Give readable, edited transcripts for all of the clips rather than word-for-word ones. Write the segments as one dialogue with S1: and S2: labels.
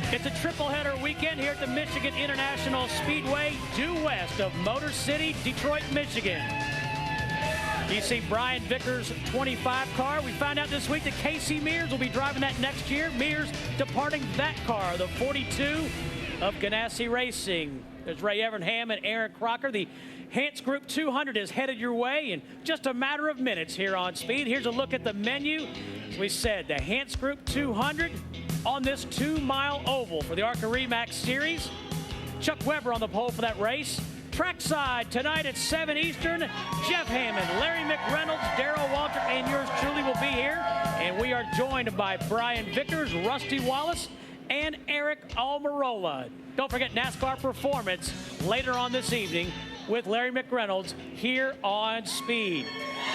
S1: It's a triple-header weekend here at the Michigan International Speedway, due west of Motor City, Detroit, Michigan. You see Brian Vickers' 25 car. We found out this week that Casey Mears will be driving that next year. Mears departing that car, the 42 of Ganassi Racing. There's Ray Evernham and Aaron Crocker. The Hantz Group 200 is headed your way in just a matter of minutes here on Speed. Here's a look at the menu. As we said, the Hantz Group 200 on this 2-mile oval for the ARCA REMAX Series. Chuck Weber on the pole for that race. Trackside tonight at 7 Eastern. Jeff Hammond, Larry McReynolds, Darrell Walter, and yours truly will be here. And we are joined by Brian Vickers, Rusty Wallace, and Eric Almirola. Don't forget NASCAR Performance later on this evening with Larry McReynolds here on Speed.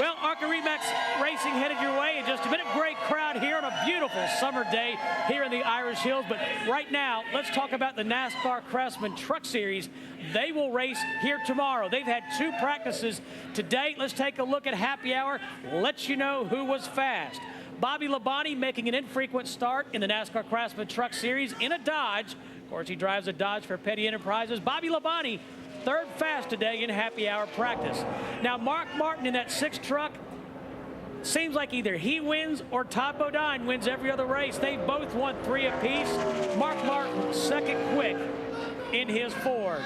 S1: Well, ARCA REMAX Racing headed your way in just a minute. Great crowd here on a beautiful summer day here in the Irish Hills. But right now, let's talk about the NASCAR Craftsman Truck Series. They will race here tomorrow. They've had 2 practices today. Let's take a look at happy hour. Let you know who was fast. Bobby Labonte making an infrequent start in the NASCAR Craftsman Truck Series in a Dodge. Of course, he drives a Dodge for Petty Enterprises. Bobby Labonte, 3rd fast today in happy hour practice. Now, Mark Martin in that 6th truck, seems like either he wins or Todd Bodine wins every other race. They both won 3 apiece. Mark Martin, 2nd quick in his Ford.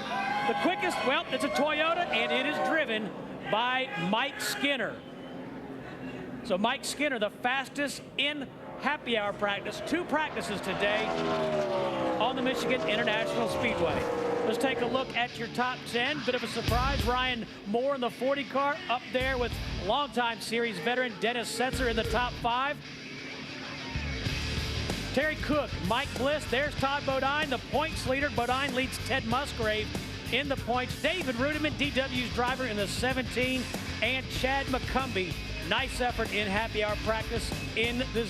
S1: The quickest, well, it's a Toyota, and it is driven by Mike Skinner. So Mike Skinner, the fastest in happy hour practice. 2 practices today on the Michigan International Speedway. Let's take a look at your top 10. Bit of a surprise. Ryan Moore in the 40 car up there with longtime series veteran Dennis Setzer in the top 5. Terry Cook, Mike Bliss, there's Todd Bodine, the points leader. Bodine leads Ted Musgrave in the points. David Rudiman, DW's driver in the 17, and Chad McCumbee. Nice effort in happy hour practice in the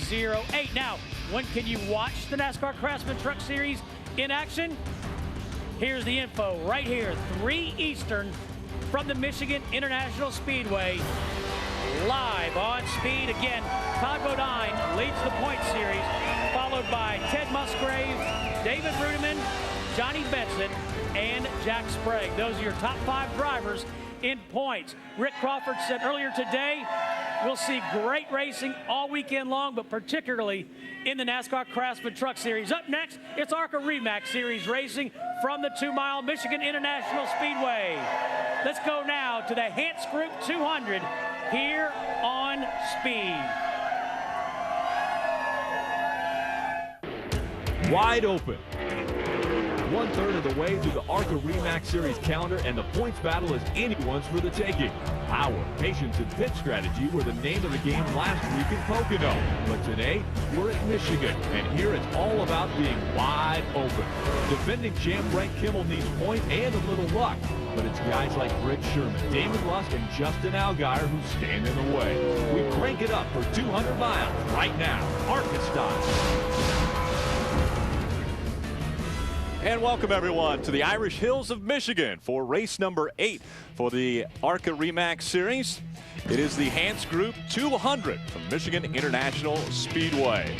S1: 08. Now, when can you watch the NASCAR Craftsman Truck Series in action? Here's the info right here, 3 Eastern from the Michigan International Speedway. Live on Speed. Again, Todd Bodine leads the point series, followed by Ted Musgrave, David Rudiman, Johnny Benson, and Jack Sprague. Those are your top 5 drivers in points. Rick Crawford said earlier today, we'll see great racing all weekend long, but particularly in the NASCAR Craftsman Truck Series. Up next, it's ARCA REMAX Series racing from the 2-mile Michigan International Speedway. Let's go now to the Hantz Group 200 here on Speed.
S2: Wide open. 1/3 of the way through the ARCA REMAX Series calendar, and the points battle is anyone's for the taking. Power, patience, and pit strategy were the name of the game last week in Pocono. But today, we're at Michigan, and here it's all about being wide open. Defending champ Frank Kimmel needs point and a little luck, but it's guys like Rick Sherman, Damon Lusk, and Justin Allgaier who stand in the way. We crank it up for 200 miles right now, ARCA style.
S3: And welcome everyone to the Irish Hills of Michigan for race number 8 for the ARCA REMAX Series. It is the Hantz Group 200 from Michigan International Speedway.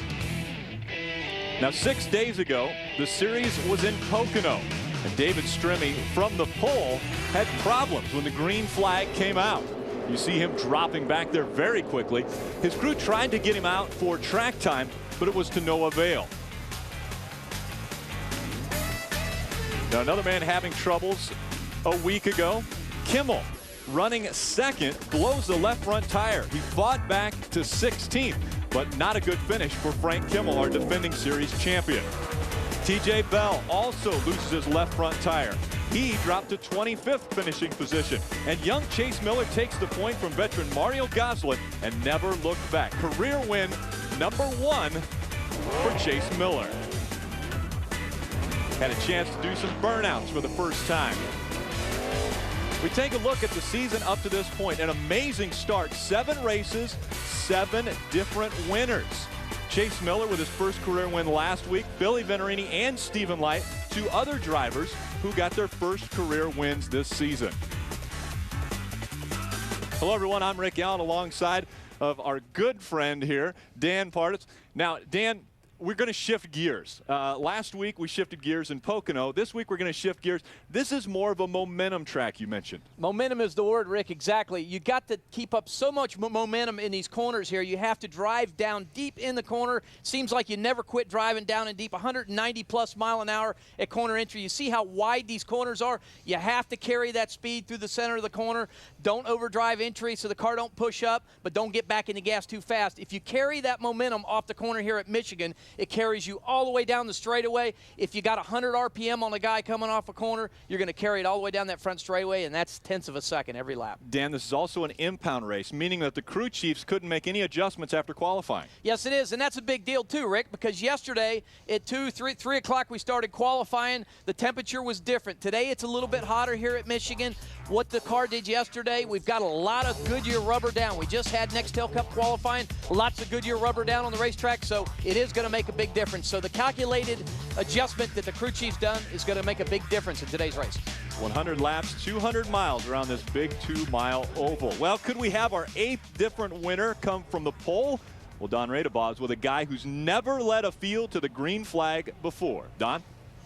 S3: Now 6 days ago, the series was in Pocono, and David Stremme from the pole had problems when the green flag came out. You see him dropping back there very quickly. His crew tried to get him out for track time, but it was to no avail. Now another man having troubles a week ago, Kimmel, running 2nd, blows the left front tire. He fought back to 16th, but not a good finish for Frank Kimmel, our defending series champion. TJ Bell also loses his left front tire. He dropped to 25th finishing position. And young Chase Miller takes the point from veteran Mario Goslin and never looked back. Career win number 1 for Chase Miller. Had a chance to do some burnouts for the first time. We take a look at the season up to this point. An amazing start. 7 races, 7 different winners. Chase Miller with his first career win last week. Billy Venturini and Stephen Light, 2 other drivers who got their first career wins this season. Hello everyone, I'm Rick Allen alongside of our good friend here, Dan Partitz. Now, Dan, we're going to shift gears. Last week we shifted gears in Pocono. This week we're going to shift gears. This is more of a momentum track, you mentioned.
S4: Momentum is the word, Rick, exactly. You got to keep up so much momentum in these corners here. You have to drive down deep in the corner. Seems like you never quit driving down and deep, 190+ mile an hour at corner entry. You see how wide these corners are? You have to carry that speed through the center of the corner. Don't overdrive entry so the car don't push up, but don't get back in the gas too fast. If you carry that momentum off the corner here at Michigan, it carries you all the way down the straightaway. If you got 100 RPM on a guy coming off a corner, you're going to carry it all the way down that front straightaway, and that's tenths of a second every lap.
S3: Dan, this is also an impound race, meaning that the crew chiefs couldn't make any adjustments after qualifying.
S4: Yes, it is, and that's a big deal too, Rick, because yesterday at 3 o'clock we started qualifying. The temperature was different. Today it's a little bit hotter here at Michigan. What the car did yesterday, we've got a lot of Goodyear rubber down. We just had Nextel Cup qualifying, lots of Goodyear rubber down on the racetrack, so it is going to make a big difference. So the calculated adjustment that the crew chief's done is going to make a big difference in today's race.
S3: 100 laps, 200 miles around this big 2-mile oval. Well, could we have our 8th different winner come from the pole? Well, Don Radebob's with a guy who's never led a field to the green flag before. Don?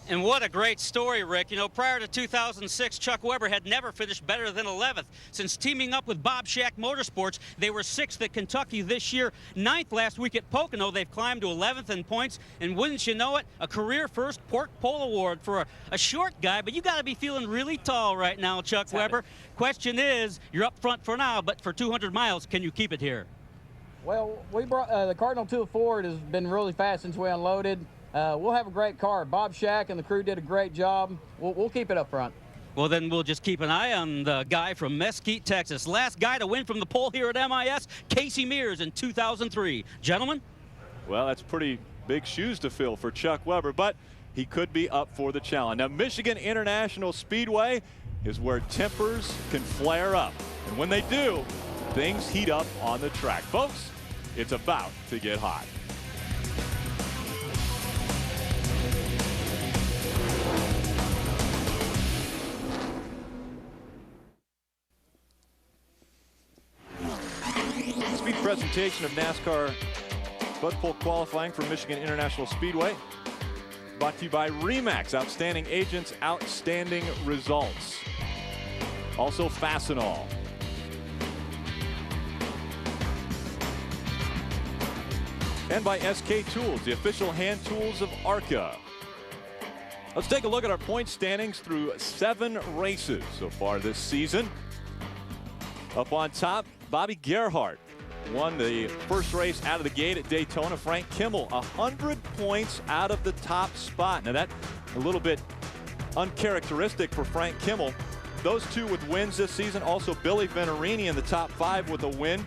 S5: And what a great story, Rick. You know, prior to 2006, Chuck Weber had never finished better than 11th. Since teaming up with Bob Shack Motorsports, they were 6th at Kentucky this year, 9th last week at Pocono. They've climbed to 11th in points, and wouldn't you know it, a career first Port Pole Award for a short guy, but you got to be feeling really tall right now, Chuck Weber. Question is, you're up front for now, but for 200 miles, can you keep it here?
S6: Well, we brought the Cardinal 204 has been really fast since we unloaded. We'll have a great car. Bob Shack and the crew did a great job. We'll keep it up front.
S5: Well, then we'll just keep an eye on the guy from Mesquite, Texas. Last guy to win from the pole here at MIS, Casey Mears in 2003. Gentlemen?
S3: Well, that's pretty big shoes to fill for Chuck Weber, but he could be up for the challenge. Now, Michigan International Speedway is where tempers can flare up. And when they do, things heat up on the track. Folks, it's about to get hot. Speed presentation of NASCAR Bud Pole qualifying for Michigan International Speedway. Brought to you by RE/MAX, outstanding agents, outstanding results. Also Fastenal. And by SK Tools, the official hand tools of ARCA. Let's take a look at our point standings through 7 races so far this season. Up on top, Bobby Gerhardt won the first race out of the gate at Daytona. Frank Kimmel, 100 points out of the top spot. Now that's a little bit uncharacteristic for Frank Kimmel. Those two with wins this season. Also Billy Venerini in the top 5 with a win.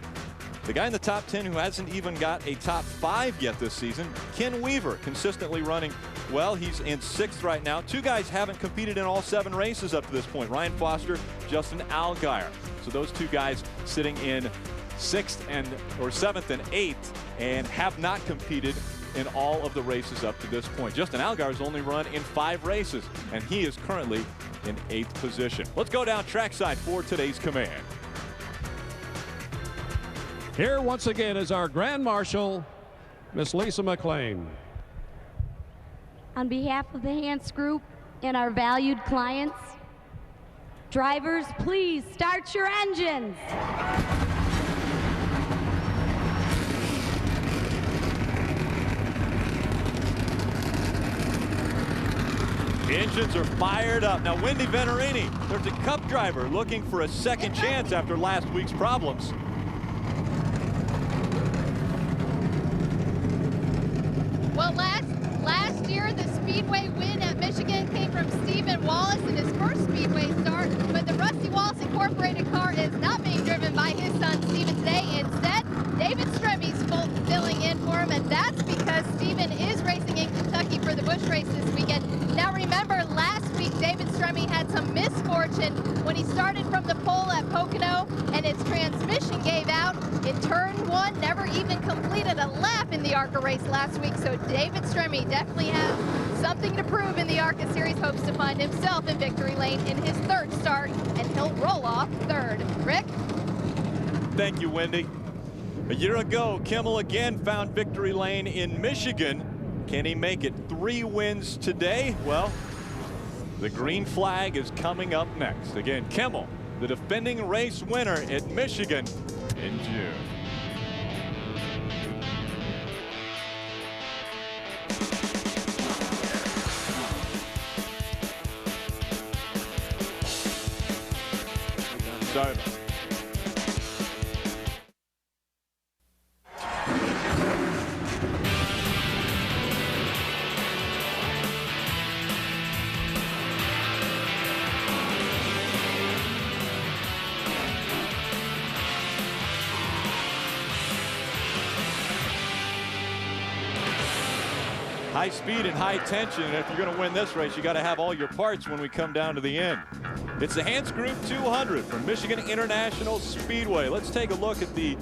S3: The guy in the top 10 who hasn't even got a top 5 yet this season, Ken Weaver, consistently running well. He's in 6th right now. 2 guys haven't competed in all 7 races up to this point. Ryan Foster, Justin Allgaier. So those 2 guys sitting in 6th or 7th and 8th and have not competed in all of the races up to this point. Justin Allgaier's only run in 5 races, and he is currently in 8th position. Let's go down trackside for today's command.
S7: Here once again is our Grand Marshal, Miss Lisa McLean.
S8: On behalf of the Hantz Group and our valued clients, drivers, please start your engines.
S3: The engines are fired up. Now, Wendy Venerini, there's a Cup driver looking for a second chance after last week's problems.
S9: Well, last year, the Speedway win at Michigan came from Stephen Wallace in his first Speedway start, but the Rusty Wallace Incorporated car is not being driven by his son, Stephen, today. Instead, David Stremmy's filling in for him, and that's because Stephen is racing in Kentucky for the Busch race this weekend. Now, remember, last week, David Stremme had some misfortune when he started from the pole at Pocono, and his transmission gave out in turn 1, never even completed a lap in the ARCA race last week. So David Stremme definitely has something to prove in the ARCA Series, hopes to find himself in victory lane in his 3rd start, and he'll roll off 3rd. Rick?
S3: Thank you, Wendy. A year ago, Kimmel again found victory lane in Michigan Can he make it 3 wins today? Well, the green flag is coming up next. Again, Kimmel, the defending race winner at Michigan in June. Sorry. High speed and high tension, and if you're going to win this race, you got to have all your parts when we come down to the end. It's the Hantz Group 200 from Michigan International Speedway. Let's take a look at the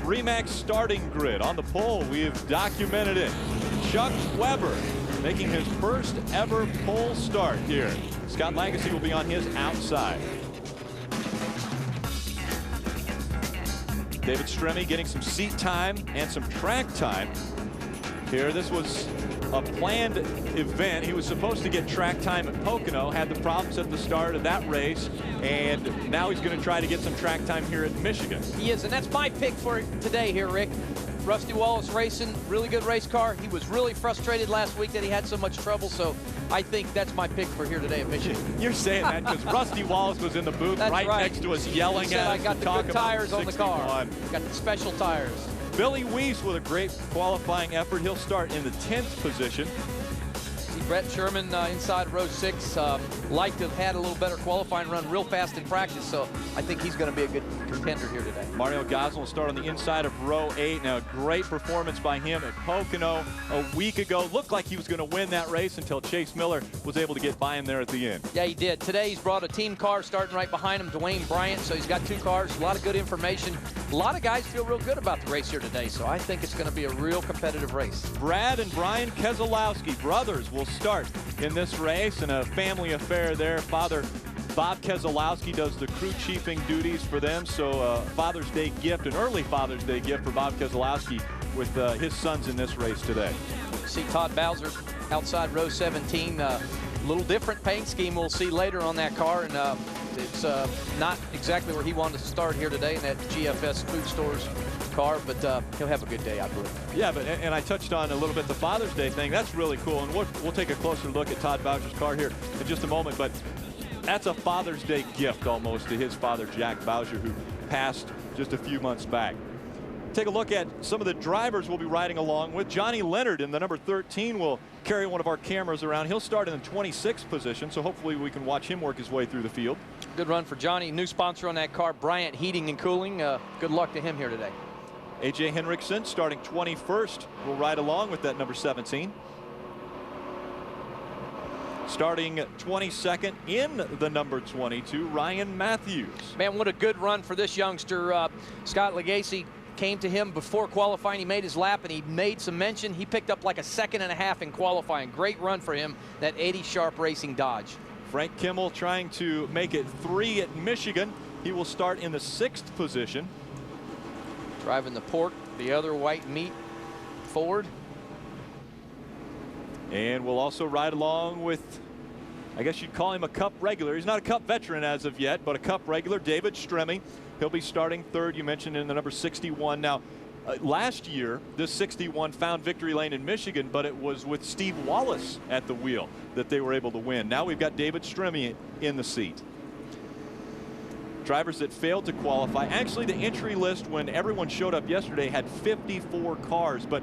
S3: RE/MAX starting grid. On the pole, we've documented it. Chuck Weber making his first ever pole start here. Scott Lagacy will be on his outside. David Stremme getting some seat time and some track time here. This was a planned event. He was supposed to get track time at Pocono, had the problems at the start of that race, and now he's going to try to get some track time here at Michigan.
S4: He is, and that's my pick for today here, Rick. Rusty Wallace Racing, really good race car. He was really frustrated last week that he had so much trouble, so I think that's my pick for here today at Michigan.
S3: You're saying that because Rusty Wallace was in the booth right next to us yelling at us.
S4: I got the good tires on the car. Got the special tires.
S3: Billy Weiss with a great qualifying effort. He'll start in the 10th position.
S4: See Brett Sherman inside row 6. Like to have had a little better qualifying run real fast in practice, so I think he's going to be a good contender here today.
S3: Mario Gosling will start on the inside of row 8. Now, a great performance by him at Pocono a week ago. Looked like he was going to win that race until Chase Miller was able to get by him there at the end.
S4: Yeah, he did. Today he's brought a team car starting right behind him, Dwayne Bryant, so he's got 2 cars, a lot of good information. A lot of guys feel real good about the race here today, so I think it's going to be a real competitive race.
S3: Brad and Brian Keselowski, brothers, will start in this race, and a family affair there. Father Bob Keselowski does the crew chiefing duties for them, so Father's Day gift, an early Father's Day gift for Bob Keselowski with his sons in this race today.
S4: See Todd Bowser outside row 17. A little different paint scheme we'll see later on that car, and it's not exactly where he wanted to start here today in that GFS Food Stores car, but he'll have a good day, I believe.
S3: Yeah, but and I touched on a little bit the Father's Day thing. That's really cool, and we'll take a closer look at Todd Bowser's car here in just a moment, but that's a Father's Day gift almost to his father, Jack Bowser, who passed just a few months back. Take a look at some of the drivers we'll be riding along with. Johnny Leonard in the number 13 will carry one of our cameras around. He'll start in the 26th position, so hopefully we can watch him work his way through the field.
S4: Good run for Johnny. New sponsor on that car, Bryant Heating and Cooling. Good luck to him here today.
S3: A.J. Henriksen starting 21st will ride along with that number 17. Starting 22nd in the number 22, Ryan Matthews.
S4: Man, what a good run for this youngster. Scott Lagacy came to him before qualifying. He made his lap and he made some mention. He picked up like a 1.5 seconds in qualifying. Great run for him, that 80 Sharp Racing Dodge.
S3: Frank Kimmel trying to make it 3 at Michigan. He will start in the 6th position.
S4: Driving the pork, the other white meat Ford.
S3: And we'll also ride along with, I guess you'd call him a Cup regular. He's not a Cup veteran as of yet, but a Cup regular, David Stremme. He'll be starting 3rd, you mentioned, in the number 61. Now, last year, this 61 found victory lane in Michigan, but it was with Steve Wallace at the wheel that they were able to win. Now we've got David Stremme in the seat. Drivers that failed to qualify. Actually, the entry list when everyone showed up yesterday had 54 cars, but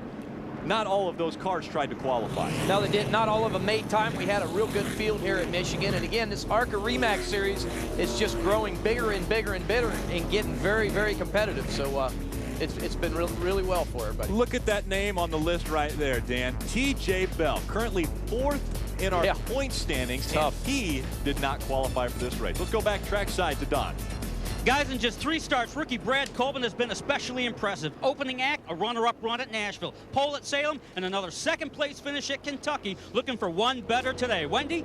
S3: not all of those cars tried to qualify.
S4: No, they did. Not all of them made time. We had a real good field here at Michigan. And again, this ARCA RE/MAX Series is just growing bigger and bigger and bigger and getting very, very competitive. So it's been really well for everybody.
S3: Look at that name on the list right there, Dan. T.J. Bell, currently 4th in our point standings, and he did not qualify for this race. Let's go back trackside to Don.
S5: Guys, in just 3 starts, rookie Brad Colvin has been especially impressive. Opening act, a runner-up run at Nashville, pole at Salem, and another 2nd place finish at Kentucky. Looking for one better today. Wendy?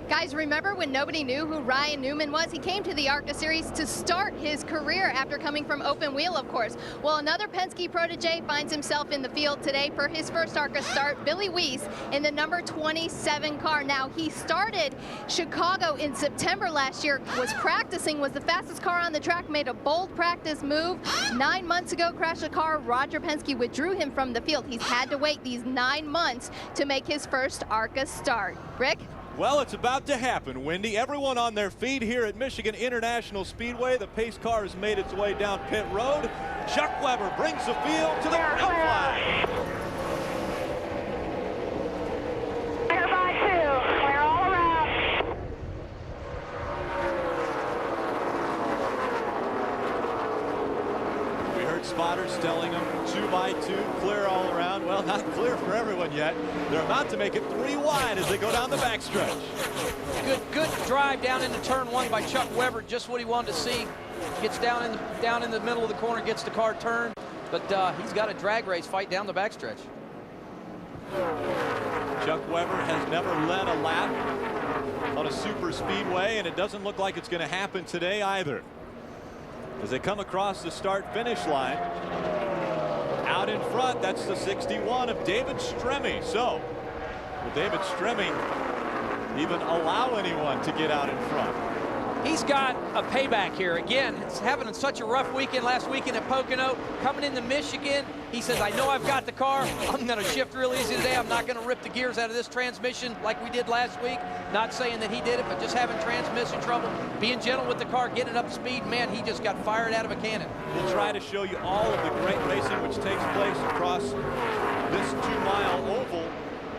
S9: Guys, remember when nobody knew who Ryan Newman was? He came to the ARCA Series to start his career after coming from open wheel, of course. Well, another Penske protege finds himself in the field today for his first ARCA start, Billy Weiss, in the number 27 car. Now, he started Chicago in September last year, was practicing, was the fastest car on the track, made a bold practice move. 9 months ago, crashed a car. Roger Penske withdrew him from the field. He's had to wait these 9 months to make his first ARCA start. Rick?
S3: Well, it's about to happen, Wendy. Everyone on their feet here at Michigan International Speedway. The pace car has made its way down pit road. Chuck Weber brings the field to the green flag.
S10: Clear by 2. Clear all around.
S3: We heard spotters telling them 2 by 2, clear all around. Well, not clear for everyone yet. They're about to make it 3 wide as they go down the backstretch.
S4: Good drive down into turn 1 by Chuck Weber, just what he wanted to see. Gets down in the middle of the corner, gets the car turned, but he's got a drag race fight down the backstretch.
S3: Chuck Weber has never led a lap on a super speedway, and it doesn't look like it's going to happen today either. As they come across the start-finish line, out in front, that's the 61 of David Stremme. So, will David Stremme even allow anyone to get out in front?
S4: He's got a payback here. Again, it's having such a rough weekend last weekend at Pocono. Coming into Michigan, he says, I know I've got the car. I'm going to shift real easy today. I'm not going to rip the gears out of this transmission like we did last week. Not saying that he did it, but just having transmission trouble, being gentle with the car, getting it up to speed. Man, he just got fired out of a cannon.
S3: We'll try to show you all of the great racing which takes place across this 2-mile oval.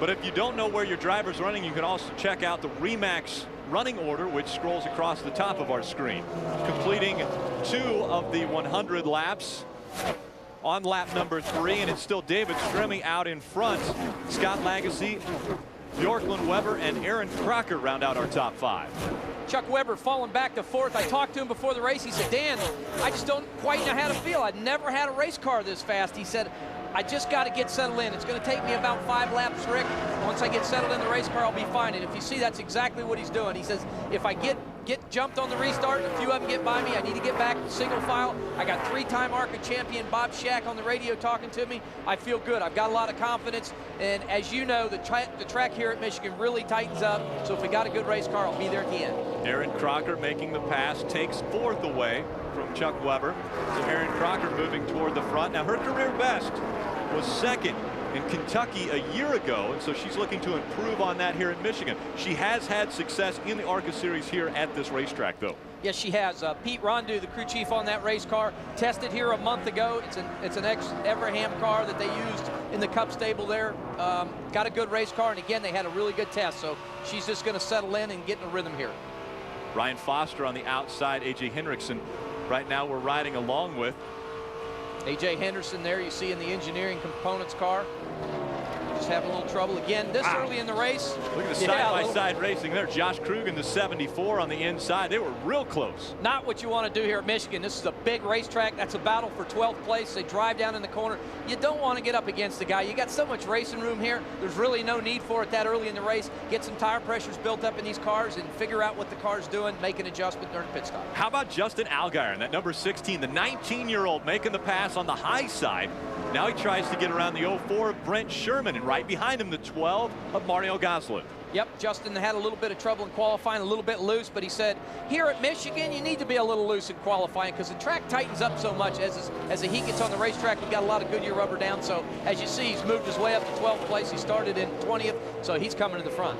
S3: But if you don't know where your driver's running, you can also check out the REMAX running order, which scrolls across the top of our screen. Completing 2 of the 100 laps on lap number 3, and it's still David Stremme out in front. Scott Lagasse, Bjorklund Weber, and Aaron Crocker round out our top 5.
S4: Chuck Weber falling back to 4th. I talked to him before the race. He said, Dan, I just don't quite know how to feel. I've never had a race car this fast. He said, I just got to get settled in. It's going to take me about 5 laps, Rick. Once I get settled in the race car, I'll be fine. And if you see, that's exactly what he's doing. He says, if I get jumped on the restart, a few of them get by me, I need to get back single file. I got 3-time ARCA champion Bob Shack on the radio talking to me. I feel good. I've got a lot of confidence. And as you know, the track here at Michigan really tightens up. So if we got a good race car, I'll be there at the end.
S3: Aaron Crocker making the pass, takes 4th away from Chuck Weber. So Aaron Crocker moving toward the front. Now her career best was 2nd in Kentucky a year ago, and so she's looking to improve on that here at Michigan. She has had success in the ARCA Series here at this racetrack, though.
S4: Yes, she has. Pete Rondu, the crew chief on that race car, tested here a month ago. It's an ex-Everham car that they used in the Cup stable there. Got a good race car, and again, they had a really good test, so she's just going to settle in and get in a rhythm here.
S3: Ryan Foster on the outside, A.J. Hendrickson right now we're riding along with.
S4: A.J. Henderson there you see in the engineering components car. Just having a little trouble again this early in the race.
S3: Look at the side-by-side racing there. Josh Krug in the 74 on the inside. They were real close.
S4: Not what you want to do here at Michigan. This is a big racetrack. That's a battle for 12th place. They drive down in the corner. You don't want to get up against the guy. You got so much racing room here. There's really no need for it that early in the race. Get some tire pressures built up in these cars and figure out what the car's doing. Make an adjustment during pit stop.
S3: How about Justin Allgaier, that number 16, the 19-year-old making the pass on the high side. Now he tries to get around the 04 of Brent Sherman, and right behind him the 12 of Mario Goslin.
S4: Yep, Justin had a little bit of trouble in qualifying, a little bit loose, but he said, here at Michigan, you need to be a little loose in qualifying because the track tightens up so much. As the heat gets on the racetrack, we've got a lot of Goodyear rubber down, so as you see, he's moved his way up to 12th place. He started in 20th, so he's coming to the front.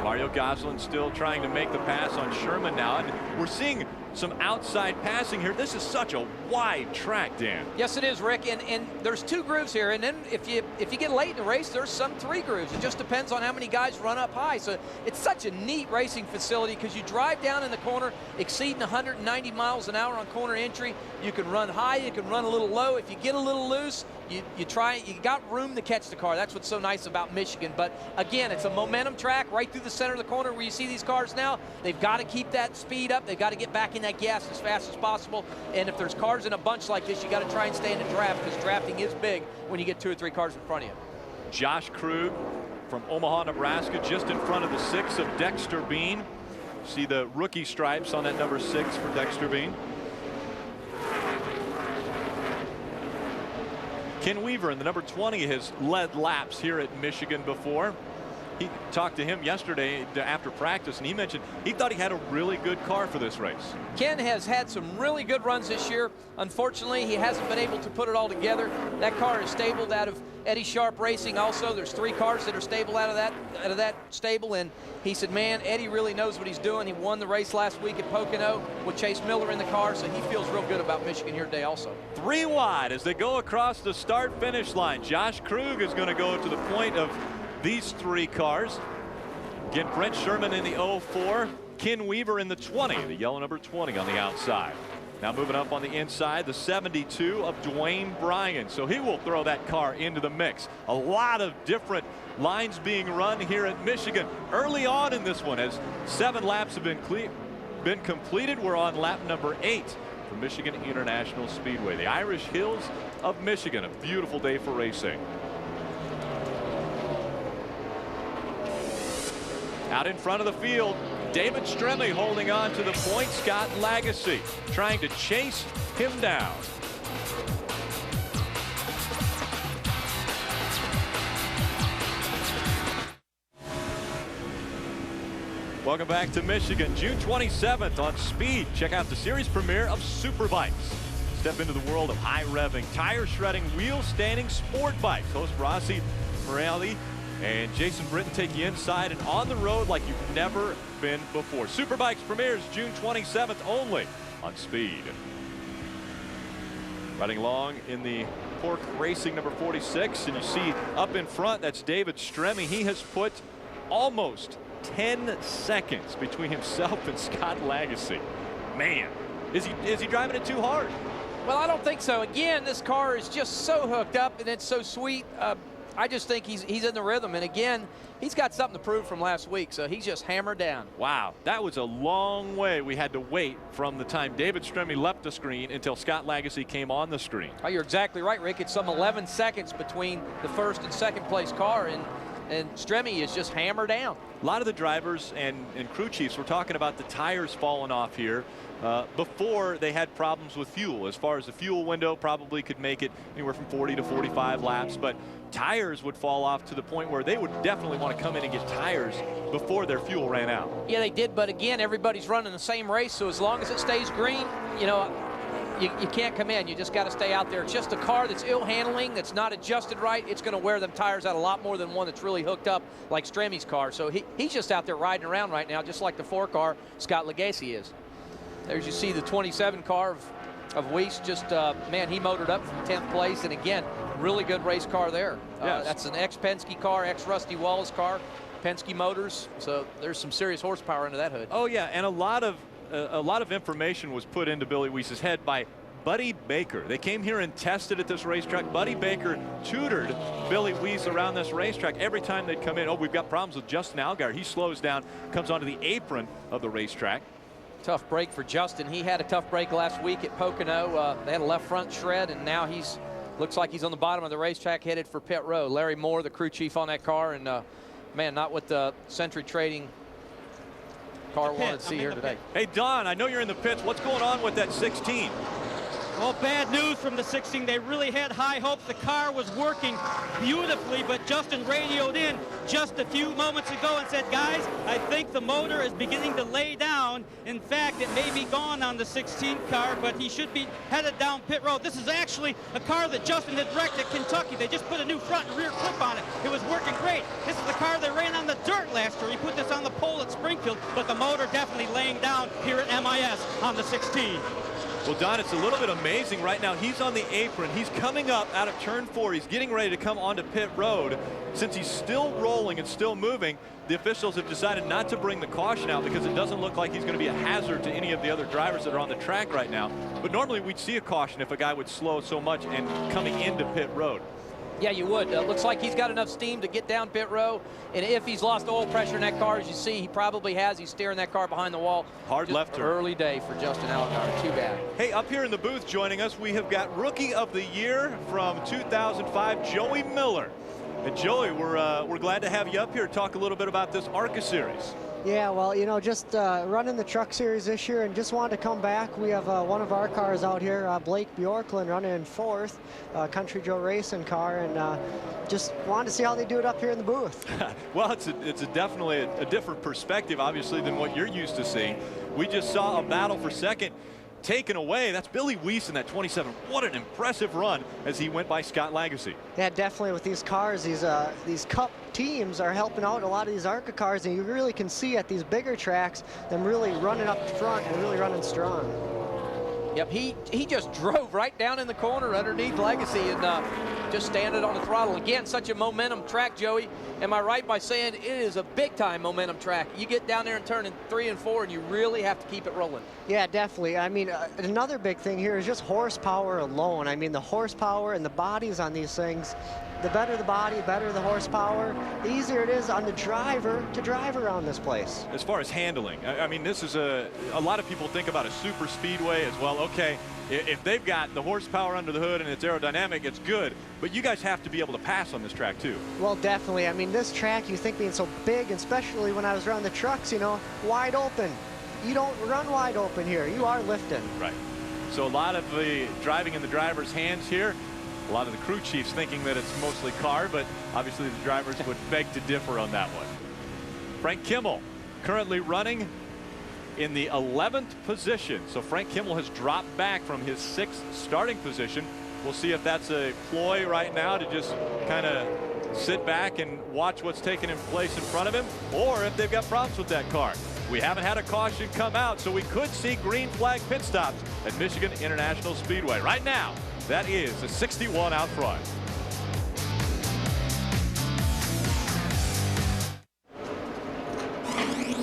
S3: Mario Goslin still trying to make the pass on Sherman now, and we're seeing some outside passing here. This is such a wide track, Dan.
S4: Yes, it is, Rick, and there's 2 grooves here, and then if you get late in the race, there's some 3 grooves. It just depends on how many guys run up high. So it's such a neat racing facility because you drive down in the corner, exceeding 190 miles an hour on corner entry. You can run high, you can run a little low. If you get a little loose, you got room to catch the car. That's what's so nice about Michigan. But again, it's a momentum track right through the center of the corner where you see these cars now. They've got to keep that speed up. They've got to get back in that gas as fast as possible. And if there's cars in a bunch like this, you got to try and stay in the draft because drafting is big when you get 2 or 3 cars in front of you.
S3: Josh Krug from Omaha, Nebraska, just in front of the 6 of Dexter Bean. See the rookie stripes on that number 6 for Dexter Bean. Ken Weaver in the number 20 has led laps here at Michigan before. He talked to him yesterday after practice, and he mentioned he thought he had a really good car for this race.
S4: Ken has had some really good runs this year. Unfortunately, he hasn't been able to put it all together. That car is stabled out of Eddie Sharp Racing also. There's 3 cars that are stabled out of that stable, and he said, man, Eddie really knows what he's doing. He won the race last week at Pocono with Chase Miller in the car, so he feels real good about Michigan here today also.
S3: 3 wide as they go across the start-finish line. Josh Krug is going to go to the point of these 3 cars. Again, Brent Sherman in the 04, Ken Weaver in the 20, the yellow number 20 on the outside. Now moving up on the inside, the 72 of Dwayne Bryan. So he will throw that car into the mix. A lot of different lines being run here at Michigan early on in this one, as 7 laps have been completed. We're on lap number 8 for Michigan International Speedway, the Irish Hills of Michigan. A beautiful day for racing. Out in front of the field, David Stremme holding on to the point. Scott Lagasse trying to chase him down. Welcome back to Michigan, June 27th on Speed. Check out the series premiere of Superbikes. Step into the world of high revving, tire shredding, wheel standing sport bikes. Host Rossi Morelli and Jason Britton take you inside and on the road like you've never been before. Superbikes premieres June 27th only on Speed. Riding along in the Pork Racing number 46, and you see up in front, that's David Stremme. He has put almost 10 seconds between himself and Scott Lagasse. Man, is he driving it too hard?
S4: Well, I don't think so. Again, this car is just so hooked up, and it's so sweet. I just think he's in the rhythm, and again, he's got something to prove from last week, so he's just hammered down.
S3: Wow, that was a long way we had to wait from the time David Stremme left the screen until Scott Lagasse came on the screen.
S4: Oh, you're exactly right, Rick. It's some 11 seconds between the first and second place car, and Stremme is just hammered down.
S3: A lot of the drivers and crew chiefs were talking about the tires falling off here before they had problems with fuel. As far as the fuel window, probably could make it anywhere from 40 to 45 laps, but tires would fall off to the point where they would definitely want to come in and get tires before their fuel ran out.
S4: Yeah, they did, but again, everybody's running the same race, so as long as it stays green, you know, you can't come in. You just got to stay out there. It's just a car that's ill handling, that's not adjusted right. It's going to wear them tires out a lot more than one that's really hooked up like Stremme's car. So he's just out there riding around right now, just like the 4 car Scott Lagasse is. There's you see the 27 car of Weiss. Just man, he motored up from 10th place, and again, really good race car there.
S3: Yes.
S4: That's an ex-Penske car, ex-Rusty Wallace car, Penske Motors. So there's some serious horsepower under that hood.
S3: Oh yeah, and a lot of information was put into Billy Weiss's head by Buddy Baker. They came here and tested at this racetrack. Buddy Baker tutored Billy Weiss around this racetrack every time they'd come in. Oh, we've got problems with Justin Allgaier. He slows down, comes onto the apron of the racetrack.
S4: Tough break for Justin. He had a tough break last week at Pocono. They had a left front shred, and now looks like he's on the bottom of the racetrack headed for pit road. Larry Moore, the crew chief on that car, and man, not what the Century Trading car wanted to see here today.
S3: Hey, Don, I know you're in the pits. What's going on with that 16?
S5: Well, bad news from the 16. They really had high hopes. The car was working beautifully, but Justin radioed in just a few moments ago and said, guys, I think the motor is beginning to lay down. In fact, it may be gone on the 16 car, but he should be headed down pit road. This is actually a car that Justin had wrecked at Kentucky. They just put a new front and rear clip on it. It was working great. This is the car that ran on the dirt last year. He put this on the pole at Springfield, but the motor definitely laying down here at MIS on the 16.
S3: Well, Don, it's a little bit amazing right now. He's on the apron. He's coming up out of turn 4. He's getting ready to come onto pit road. Since he's still rolling and still moving, the officials have decided not to bring the caution out because it doesn't look like he's going to be a hazard to any of the other drivers that are on the track right now. But normally we'd see a caution if a guy would slow so much and coming into pit road.
S4: Yeah, you would. Looks like he's got enough steam to get down pit row. And if he's lost oil pressure in that car, as you see, he probably has. He's steering that car behind the wall.
S3: Hard
S4: Just
S3: left turn.
S4: Early day for Justin Allgaier. Too bad.
S3: Hey, up here in the booth joining us, we have got Rookie of the Year from 2005, Joey Miller. And Joey, we're glad to have you up here to talk a little bit about this ARCA Series.
S11: Yeah, well, you know, just running the truck series this year and just wanted to come back. We have one of our cars out here, Blake Bjorklund, running in 4th, Country Joe racing car, and just wanted to see how they do it up here in the booth.
S3: Well, it's definitely a different perspective, obviously, than what you're used to seeing. We just saw a battle for second taken away. That's Billy Weiss in that 27. What an impressive run as he went by Scott Lagacy.
S11: Yeah, definitely with these cars, these Cup teams are helping out a lot of these ARCA cars, and you really can see at these bigger tracks them really running up front and really running strong.
S4: Yep, he just drove right down in the corner underneath Legacy and just standing on the throttle. Again, such a momentum track, Joey. Am I right by saying it is a big-time momentum track? You get down there and turn in 3 and 4, and you really have to keep it rolling.
S11: Yeah, definitely. I mean, another big thing here is just horsepower alone. I mean, the horsepower and the bodies on these things, the better the body, better the horsepower, the easier it is on the driver to drive around this place.
S3: As far as handling, I mean, this is a lot of people think about a super speedway as well. Okay, if they've got the horsepower under the hood and it's aerodynamic, it's good. But you guys have to be able to pass on this track too.
S11: Well, definitely. I mean, this track, you think being so big, and especially when I was around the trucks, you know, wide open. You don't run wide open here. You are lifting.
S3: Right. So a lot of the driving in the driver's hands here. A lot of the crew chiefs thinking that it's mostly car, but obviously the drivers would beg to differ on that one. Frank Kimmel currently running in the 11th position. So Frank Kimmel has dropped back from his 6th starting position. We'll see if that's a ploy right now to just kind of sit back and watch what's taking place in front of him, or if they've got problems with that car. We haven't had a caution come out, so we could see green flag pit stops at Michigan International Speedway. Right now, that is a 61 out front.